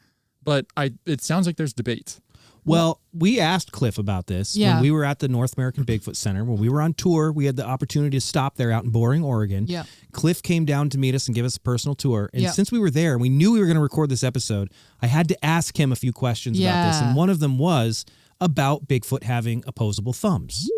but it sounds like there's debate. Well, we asked Cliff about this when we were at the North American Bigfoot Center. When we were on tour, we had the opportunity to stop there out in Boring, Oregon. Yeah. Cliff came down to meet us and give us a personal tour. And since we were there and we knew we were going to record this episode, I had to ask him a few questions about this. And one of them was about Bigfoot having opposable thumbs.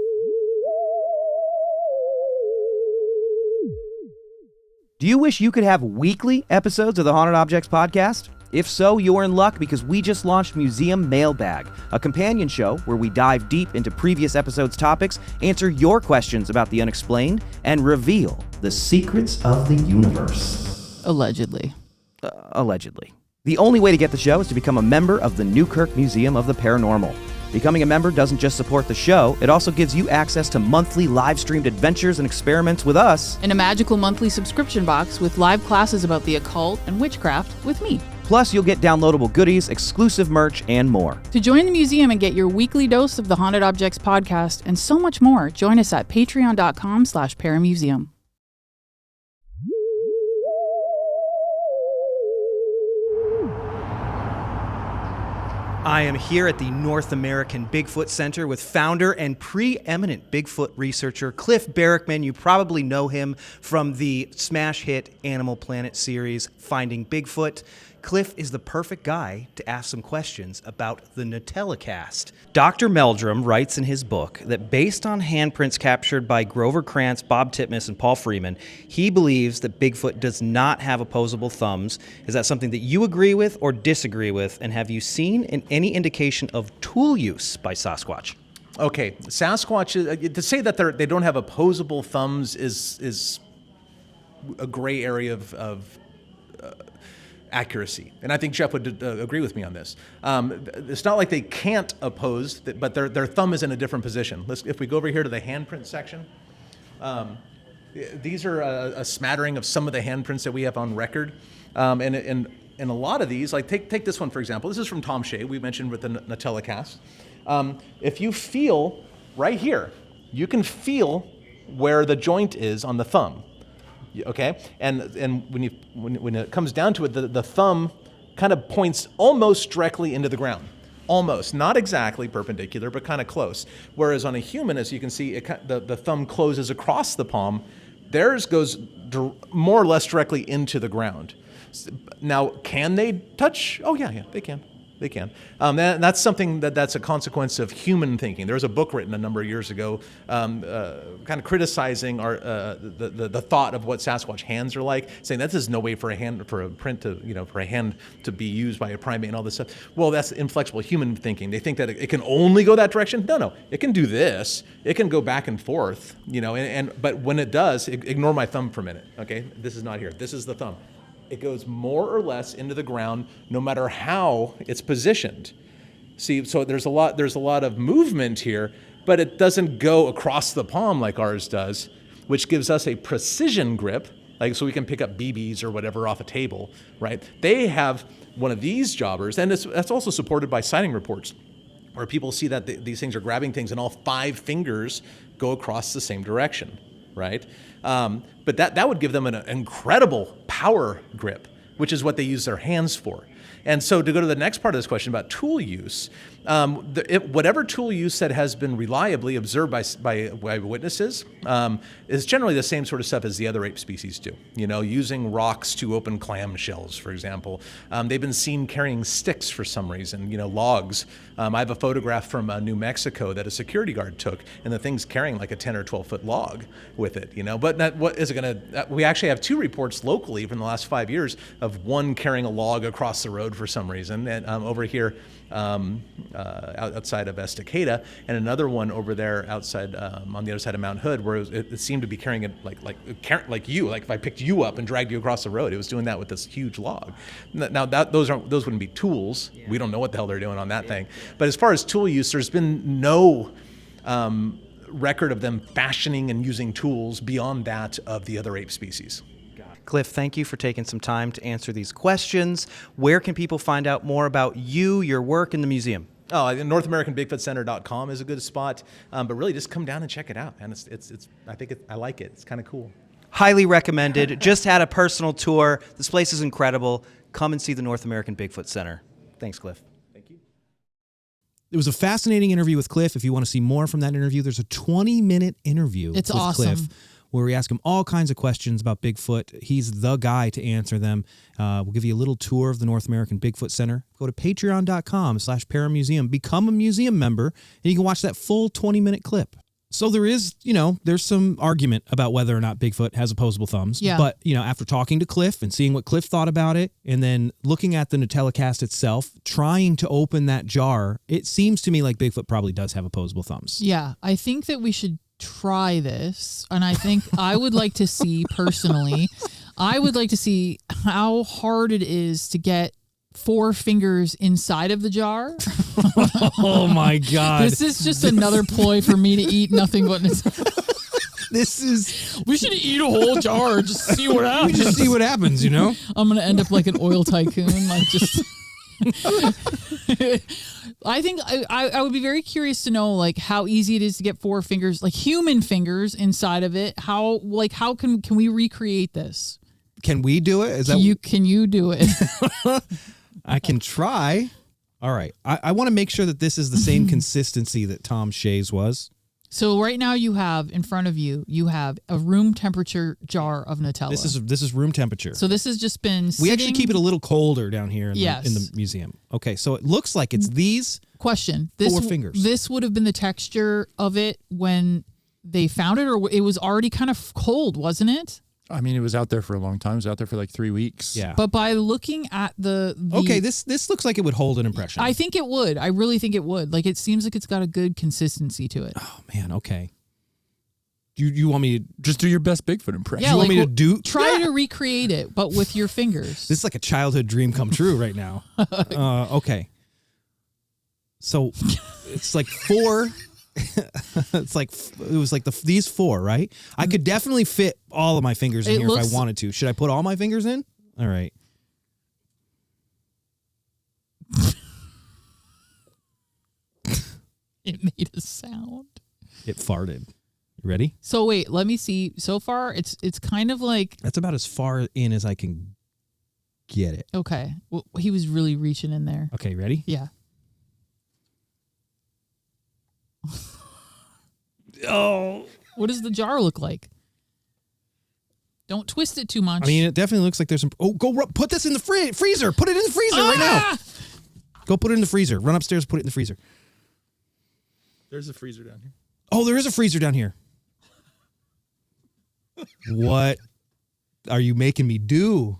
Do you wish you could have weekly episodes of the Haunted Objects podcast? If so, you're in luck because we just launched Museum Mailbag, a companion show where we dive deep into previous episodes' topics, answer your questions about the unexplained, and reveal the secrets of the universe. Allegedly. Allegedly. The only way to get the show is to become a member of the Newkirk Museum of the Paranormal. Becoming a member doesn't just support the show, it also gives you access to monthly live-streamed adventures and experiments with us. And a magical monthly subscription box with live classes about the occult and witchcraft with me. Plus, you'll get downloadable goodies, exclusive merch, and more. To join the museum and get your weekly dose of the Haunted Objects podcast and so much more, join us at patreon.com/paramuseum. I am here at the North American Bigfoot Center with founder and preeminent Bigfoot researcher Cliff Barackman. You probably know him from the smash hit Animal Planet series, Finding Bigfoot. Cliff is the perfect guy to ask some questions about the Nutella Cast. Dr. Meldrum writes in his book that based on handprints captured by Grover Krantz, Bob Titmus, and Paul Freeman, he believes that Bigfoot does not have opposable thumbs. Is that something that you agree with or disagree with? And have you seen any indication of tool use by Sasquatch? Okay, Sasquatch, to say that they don't have opposable thumbs is a gray area of accuracy, and I think Jeff would agree with me on this. It's not like they can't oppose, but their thumb is in a different position. If we go over here to the handprint section, these are a smattering of some of the handprints that we have on record, and a lot of these, like take this one for example. This is from Tom Shea, we mentioned with the Nutella Cast. If you feel right here, you can feel where the joint is on the thumb. Okay, and when it comes down to it, the thumb kind of points almost directly into the ground, almost, not exactly perpendicular, but kind of close. Whereas on a human, as you can see, the thumb closes across the palm. Theirs goes more or less directly into the ground. Now, can they touch? Oh yeah, they can. They can. That's something that's a consequence of human thinking. There was a book written a number of years ago, kind of criticizing the thought of what Sasquatch hands are like, saying that there's no way for a hand to be used by a primate and all this stuff. Well, that's inflexible human thinking. They think that it can only go that direction. No, it can do this. It can go back and forth. But when it does, ignore my thumb for a minute. Okay, this is not here. This is the thumb. It goes more or less into the ground, no matter how it's positioned. See, so there's a lot of movement here, but it doesn't go across the palm like ours does, which gives us a precision grip, like so we can pick up BBs or whatever off a table, right? They have one of these jobbers, and that's also supported by sighting reports, where people see that these things are grabbing things and all 5 fingers go across the same direction, right? But that would give them an incredible power grip, which is what they use their hands for. And so to go to the next part of this question about tool use, whatever tool use that has been reliably observed by witnesses is generally the same sort of stuff as the other ape species do. Using rocks to open clam shells, for example. They've been seen carrying sticks for some reason, logs. I have a photograph from New Mexico that a security guard took, and the thing's carrying like a 10 or 12 foot log with it, But what is it going to? We actually have 2 reports locally from the last 5 years of one carrying a log across the road for some reason, and over here outside of Estacada, and another one over there outside on the other side of Mount Hood, where it seemed to be carrying it like you, like if I picked you up and dragged you across the road, it was doing that with this huge log. Now those wouldn't be tools. Yeah. We don't know what the hell they're doing on that thing. But as far as tool use, there's been no record of them fashioning and using tools beyond that of the other ape species. Cliff, thank you for taking some time to answer these questions. Where can people find out more about you, your work, in the museum? Oh, NorthAmericanBigfootCenter.com is a good spot, but really just come down and check it out, man. I like it. It's kind of cool. Highly recommended. Just had a personal tour. This place is incredible. Come and see the North American Bigfoot Center. Thanks, Cliff. Thank you. It was a fascinating interview with Cliff. If you want to see more from that interview, there's a 20-minute interview It's with awesome. Cliff where we ask him all kinds of questions about Bigfoot. He's the guy to answer them. We'll give you a little tour of the North American Bigfoot Center. Go to patreon.com/paramuseum. Become a museum member, and you can watch that full 20-minute clip. So there's some argument about whether or not Bigfoot has opposable thumbs. Yeah. But, after talking to Cliff and seeing what Cliff thought about it, and then looking at the Nutella Cast itself, trying to open that jar, it seems to me like Bigfoot probably does have opposable thumbs. Yeah, I think that we should try this. And I think I would like to see, personally, how hard it is to get 4 fingers inside of the jar. Oh my God. This is just another ploy for me to eat nothing but We should eat a whole jar, just see what happens. just see what happens, I'm gonna end up like an oil tycoon, like just. I think I would be very curious to know like how easy it is to get 4 fingers, like human fingers inside of it. How can we recreate this? Can we do it? Can you do it? I can try. All right. I want to make sure that this is the same consistency that Tom Shea's was. So right now you have in front of you a room temperature jar of Nutella. This is room temperature. So this has just been We sitting. actually keep it a little colder down here in Yes. the museum. Okay, so it looks like it's these Question. 4 fingers. This would have been the texture of it when they found it, or it was already kind of cold, wasn't it? I mean, it was out there for a long time. It was out there for like 3 weeks. Yeah. But by looking at the Okay, this looks like it would hold an impression. I think it would. I really think it would. Like, it seems like it's got a good consistency to it. Oh man, okay. You want me to Just do your best Bigfoot impression. Yeah, you want like, me to do Try to recreate it, but with your fingers. This is like a childhood dream come true right now. Okay. So it's like 4 it's like it was like these 4, right? I could definitely fit all of my fingers in here if I wanted to. Should I put all my fingers in? All right. It made a sound. It farted. You ready? So wait, let me see. So far, it's kind of like That's about as far in as I can get it. okay. Well, he was really reaching in there. Okay, ready? Yeah. Oh. What does the jar look like? Don't twist it too much. I mean, it definitely looks like there's some. Oh, put this in the freezer. Put it in the freezer right now. Go put it in the freezer. Run upstairs, put it in the freezer. There's a freezer down here. Oh, there is a freezer down here. What are you making me do?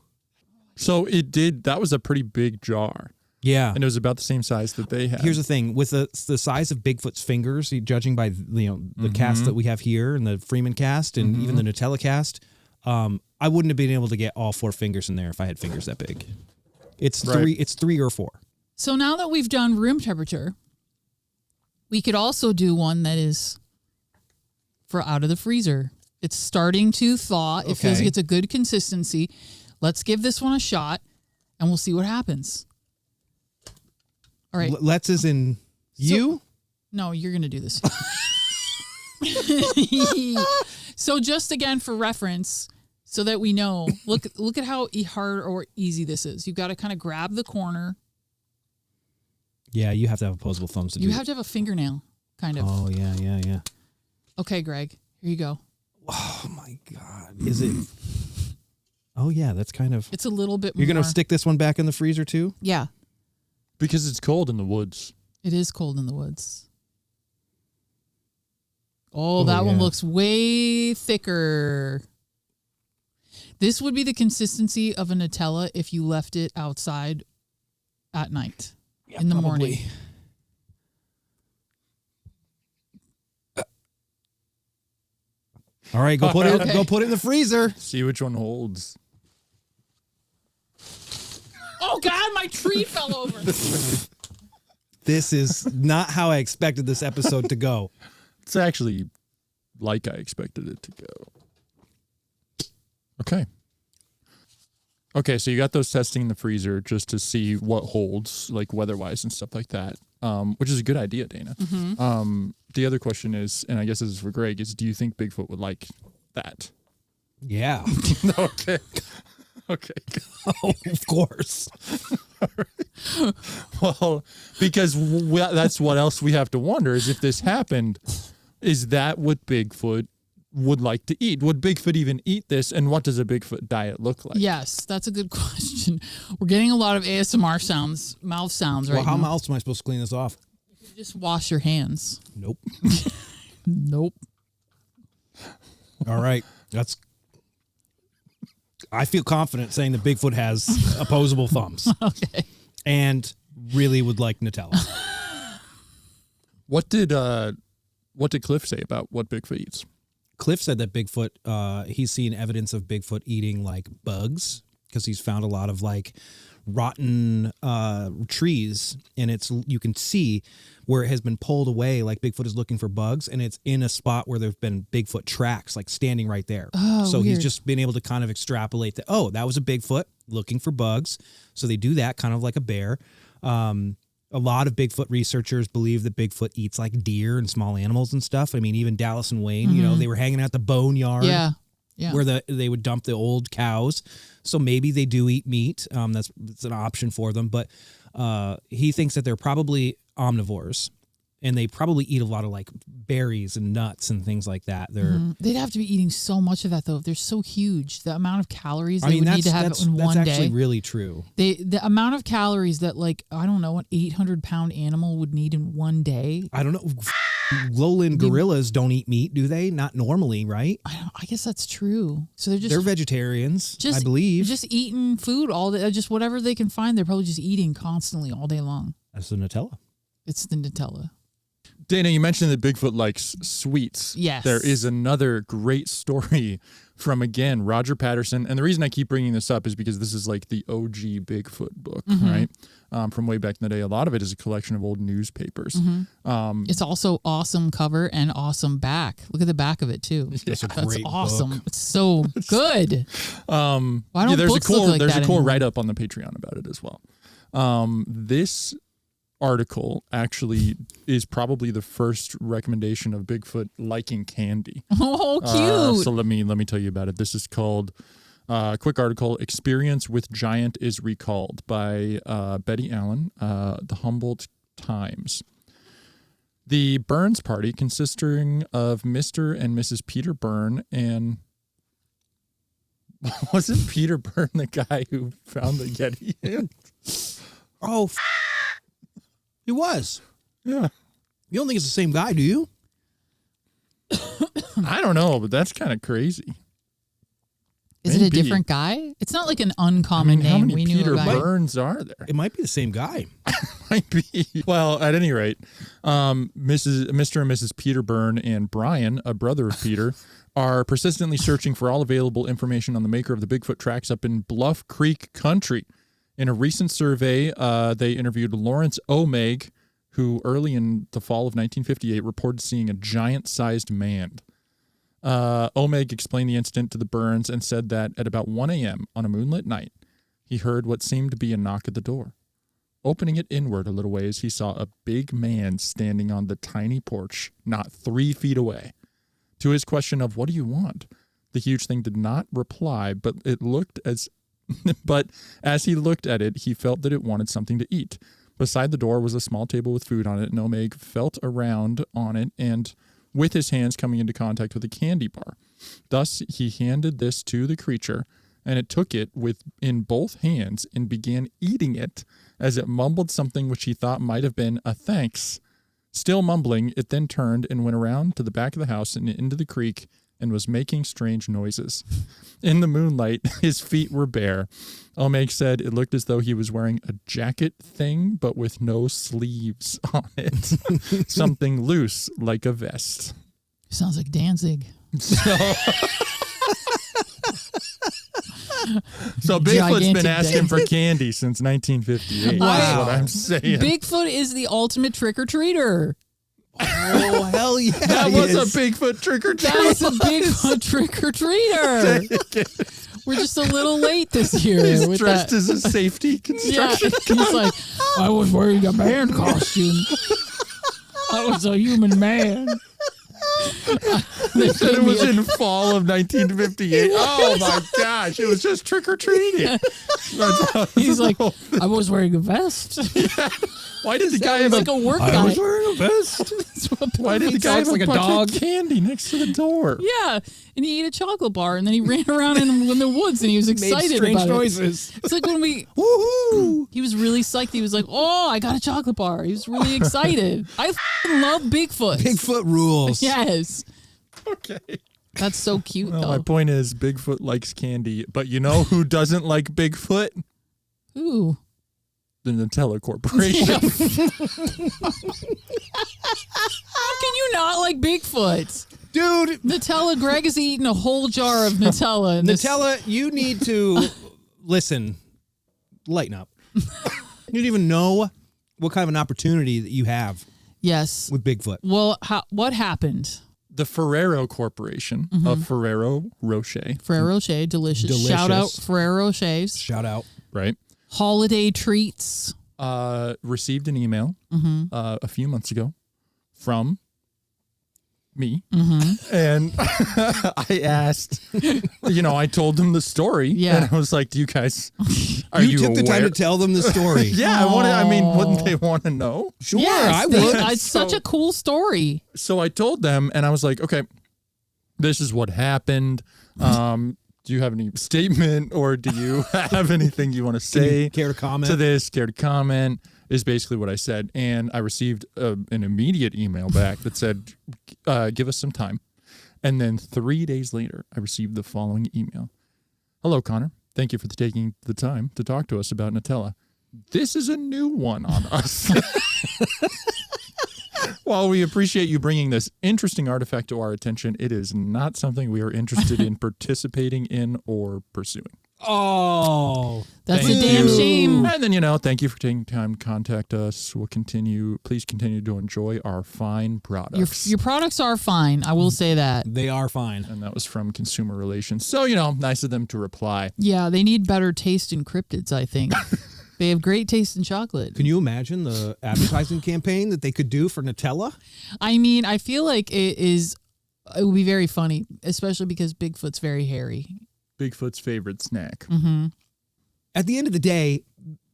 So that was a pretty big jar. Yeah. And it was about the same size that they had. Here's the thing. With the size of Bigfoot's fingers, judging by the cast that we have here and the Freeman cast and even the Nutella cast, I wouldn't have been able to get all 4 fingers in there if I had fingers that big. It's Right. It's 3 or 4. So now that we've done room temperature, we could also do one that is for out of the freezer. It's starting to thaw. It feels Okay. like it's a good consistency. Let's give this one a shot, and we'll see what happens. All right. Let's as in you? No, you're going to do this. So just again for reference, so that we know, look at how hard or easy this is. You've got to kind of grab the corner. Yeah, you have to have opposable thumbs to do You it. have to have a fingernail, kind of. Oh, yeah. Okay, Greg, here you go. Oh, my God. Is it? Oh, yeah, that's kind of. It's a little bit more. You're going to stick this one back in the freezer, too? Yeah, Because it's cold in the woods. it is cold in the woods. Oh, that one yeah. looks way thicker. This would be the consistency of a Nutella if you left it outside at night, in the morning. All right, go put it in the freezer. See which one holds. Oh, God, my tree fell over. This is not how I expected this episode to go. It's actually like I expected it to go. Okay. Okay, so you got those testing in the freezer just to see what holds, like weather-wise and stuff like that, which is a good idea, Dana. The other question is, and I guess this is for Greg, is do you think Bigfoot would like that? Yeah. Okay. Okay. Oh, of course. Well, because that's what else we have to wonder is if this happened, is that what Bigfoot would like to eat? Would Bigfoot even eat this? And what does a Bigfoot diet look like? Yes, that's a good question. We're getting a lot of ASMR sounds, mouth sounds right now. Well, how else am I supposed to clean this off? You just wash your hands. Nope. Nope. All right. I feel confident saying that Bigfoot has opposable thumbs. Okay. And really would like Nutella. What did Cliff say about what Bigfoot eats? Cliff said that Bigfoot, he's seen evidence of Bigfoot eating like bugs because he's found a lot of like rotten trees, and you can see where it has been pulled away. Like Bigfoot is looking for bugs, and it's in a spot where there's been Bigfoot tracks, like standing right there. Oh, so weird. he's just been able to kind of extrapolate that. Oh, that was a Bigfoot looking for bugs. So they do that kind of like a bear. A lot of Bigfoot researchers believe that Bigfoot eats like deer and small animals and stuff. I mean, even Dallas and Wayne, you know, they were hanging out at the boneyard. Yeah. Where they would dump the old cows. So maybe they do eat meat. That's an option for them. But he thinks that they're probably omnivores. And they probably eat a lot of like berries and nuts and things like that. They'd have to be eating so much of that though. If they're so huge, the amount of calories they would need to have in one day. That's actually really true. The amount of calories that like, I don't know, an 800-pound animal would need in one day. I don't know. Lowland gorillas don't eat meat, do they? Not normally, right? I guess that's true. So they're vegetarians, I believe. Just eating food all day, just whatever they can find. They're probably just eating constantly all day long. That's the Nutella. It's the Nutella. Dana, you mentioned that Bigfoot likes sweets. Yes. There is another great story from, again, Roger Patterson. And the reason I keep bringing this up is because this is like the OG Bigfoot book, right? From way back in the day. A lot of it is a collection of old newspapers. It's also awesome cover and awesome back. Look at the back of it, too. It's a great awesome. book. It's so good. Why don't there's books look like there's that a cool anymore? write-up on the Patreon about it as well. This article actually is probably the first recommendation of Bigfoot liking candy. Oh, cute. So let me tell you about it. This is called quick article, Experience with Giant is Recalled by Betty Allen, the Humboldt Times. The Burns party, consisting of Mr. and Mrs. Peter Byrne and wasn't Peter Byrne the guy who found the Yeti hand? Oh, he was. Yeah. You don't think it's the same guy, do you? I don't know, but that's kind of crazy. Is it a different guy? It's not like an uncommon How name. many We knew Peter a guy. Burns are there? It might be the same guy. Might be. Well, at any rate, Mr. and Mrs. Peter Byrne and Brian, a brother of Peter, are persistently searching for all available information on the maker of the Bigfoot tracks up in Bluff Creek Country. In a recent survey, they interviewed Lawrence Omeg, who early in the fall of 1958 reported seeing a giant-sized man. Omeg explained the incident to the Burns and said that at about 1 a.m. on a moonlit night, he heard what seemed to be a knock at the door. Opening it inward a little ways, he saw a big man standing on the tiny porch, not 3 feet away. To his question of, "What do you want?" the huge thing did not reply, but as he looked at it, he felt that it wanted something to eat. Beside the door was a small table with food on it, and Omeg felt around on it and with his hands coming into contact with a candy bar. Thus, he handed this to the creature, and it took it in both hands and began eating it as it mumbled something which he thought might have been a thanks. Still mumbling, it then turned and went around to the back of the house and into the creek and was making strange noises. In the moonlight, his feet were bare. Omeg said it looked as though he was wearing a jacket thing, but with no sleeves on it. Something loose, like a vest. Sounds like Danzig. So Bigfoot's been Gigantic asking for candy since 1958. Wow. That's what I'm saying. Bigfoot is the ultimate trick-or-treater. Oh, hell yeah. That was a Bigfoot trick-or-treat. That was a Bigfoot trick-or-treater. we're just a little late this year. He's with dressed that. as a safety Yeah, construction. he's like, I was wearing a man costume. I was a human man. They said it was in fall of 1958. Oh my gosh, it was just trick or treating. He's like, I was wearing a vest. Why did the guy He's have like a work guy. I was wearing a vest. Why did the guy have like a a bunch dog? of candy next to the door? Yeah, and he ate a chocolate bar, and then he ran around in the woods, and he was excited Made strange about noises. it. It's like when we, Woohoo! he was really psyched. He was like, "Oh, I got a chocolate bar." He was really excited. I f***ing love Bigfoot. Bigfoot rules. Yes, Okay. that's so cute Well, though. my point is, Bigfoot likes candy, but you know who doesn't like Bigfoot? Ooh, The Nutella Corporation. how can you not like Bigfoot? Dude, Nutella. Greg is eating a whole jar of Nutella. And Nutella, you need to listen, lighten up. You don't even know what kind of an opportunity that you have Yes. with Bigfoot. Well, what happened? The Ferrero Corporation of Ferrero Rocher, Ferrero Rocher, delicious. Delicious. Shout out Ferrero Rochers. Shout out. right? Holiday treats. Received an email a few months ago from me, and I asked, I told them the story, Yeah. and I was like, "Do you guys are You you took the time aware?" to tell them the story. Yeah, wouldn't they want to know? Sure, Yes, I would. It's such a cool story. So I told them, and I was like, okay, this is what happened. Do you have any statement, or do you have anything you want to say care to comment? to this? Care to comment is basically what I said. And I received an immediate email back that said, give us some time. And then 3 days later, I received the following email. Hello, Connor. Thank you for taking the time to talk to us about Nutella. This is a new one on us. While we appreciate you bringing this interesting artifact to our attention, it is not something we are interested in participating in or pursuing. Oh, That's Thank a damn you. shame. And then, thank you for taking time to contact us. Please continue to enjoy our fine products. Your products are fine. I will say that. they are fine. And that was from Consumer Relations. So, nice of them to reply. Yeah, they need better taste in cryptids, I think. They have great taste in chocolate. Can you imagine the advertising campaign that they could do for Nutella? I mean, I feel like it would be very funny, especially because Bigfoot's very hairy. Bigfoot's favorite snack. At the end of the day,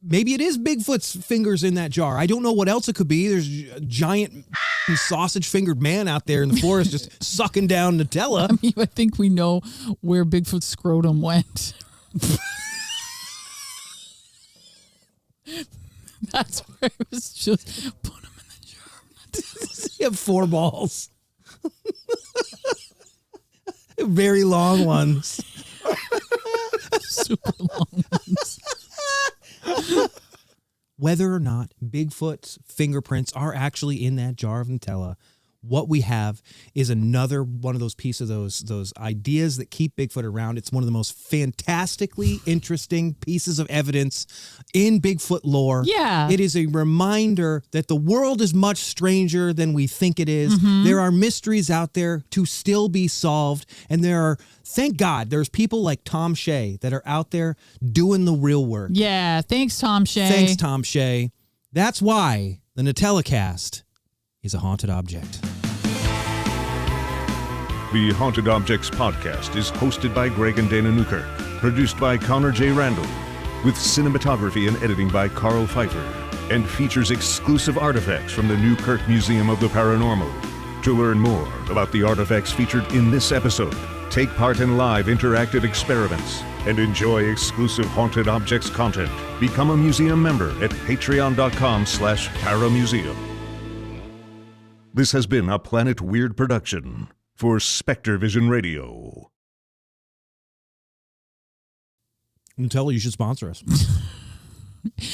maybe it is Bigfoot's fingers in that jar. I don't know what else it could be. There's a giant sausage-fingered man out there in the forest just sucking down Nutella. I mean, I think we know where Bigfoot's scrotum went. That's where it was just put him in the jar. You have 4 balls. Very long ones. Super long ones. Whether or not Bigfoot's fingerprints are actually in that jar of Nutella, what we have is another one of those pieces of those ideas that keep Bigfoot around. It's one of the most fantastically interesting pieces of evidence in Bigfoot lore. Yeah. It is a reminder that the world is much stranger than we think it is. There are mysteries out there to still be solved. And thank God, there's people like Tom Shea that are out there doing the real work. Yeah, thanks, Tom Shea. Thanks, Tom Shea. That's why the Nutella Cast is a haunted object. The Haunted Objects podcast is hosted by Greg and Dana Newkirk, produced by Connor J. Randall, with cinematography and editing by Carl Pfeiffer, and features exclusive artifacts from the Newkirk Museum of the Paranormal. To learn more about the artifacts featured in this episode, take part in live interactive experiments, and enjoy exclusive Haunted Objects content, become a museum member at patreon.com/paramuseum. This has been a Planet Weird production for Spectre Vision Radio. Nutella, you should sponsor us.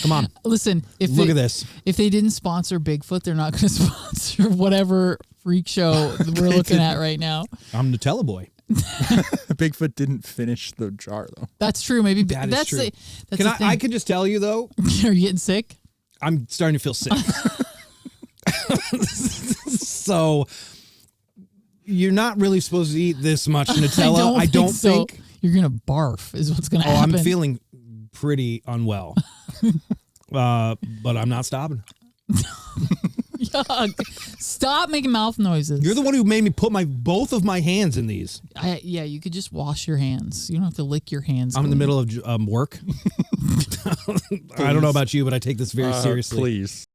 Come on. Listen, Look at this. If they didn't sponsor Bigfoot, they're not going to sponsor whatever freak show that we're looking at right now. I'm Nutella boy. Bigfoot didn't finish the jar, though. That's true. Maybe That is true. That's Can the thing. I can just tell you, though, Are you getting sick? I'm starting to feel sick. So you're not really supposed to eat this much Nutella. I don't think so. You're gonna barf. Is what's gonna Oh, happen. I'm feeling pretty unwell, but I'm not stopping. Yuck. Stop making mouth noises. You're the one who made me put both of my hands in these. Yeah, you could just wash your hands. You don't have to lick your hands. I'm in the middle of work. I don't know about you, but I take this very seriously. Please.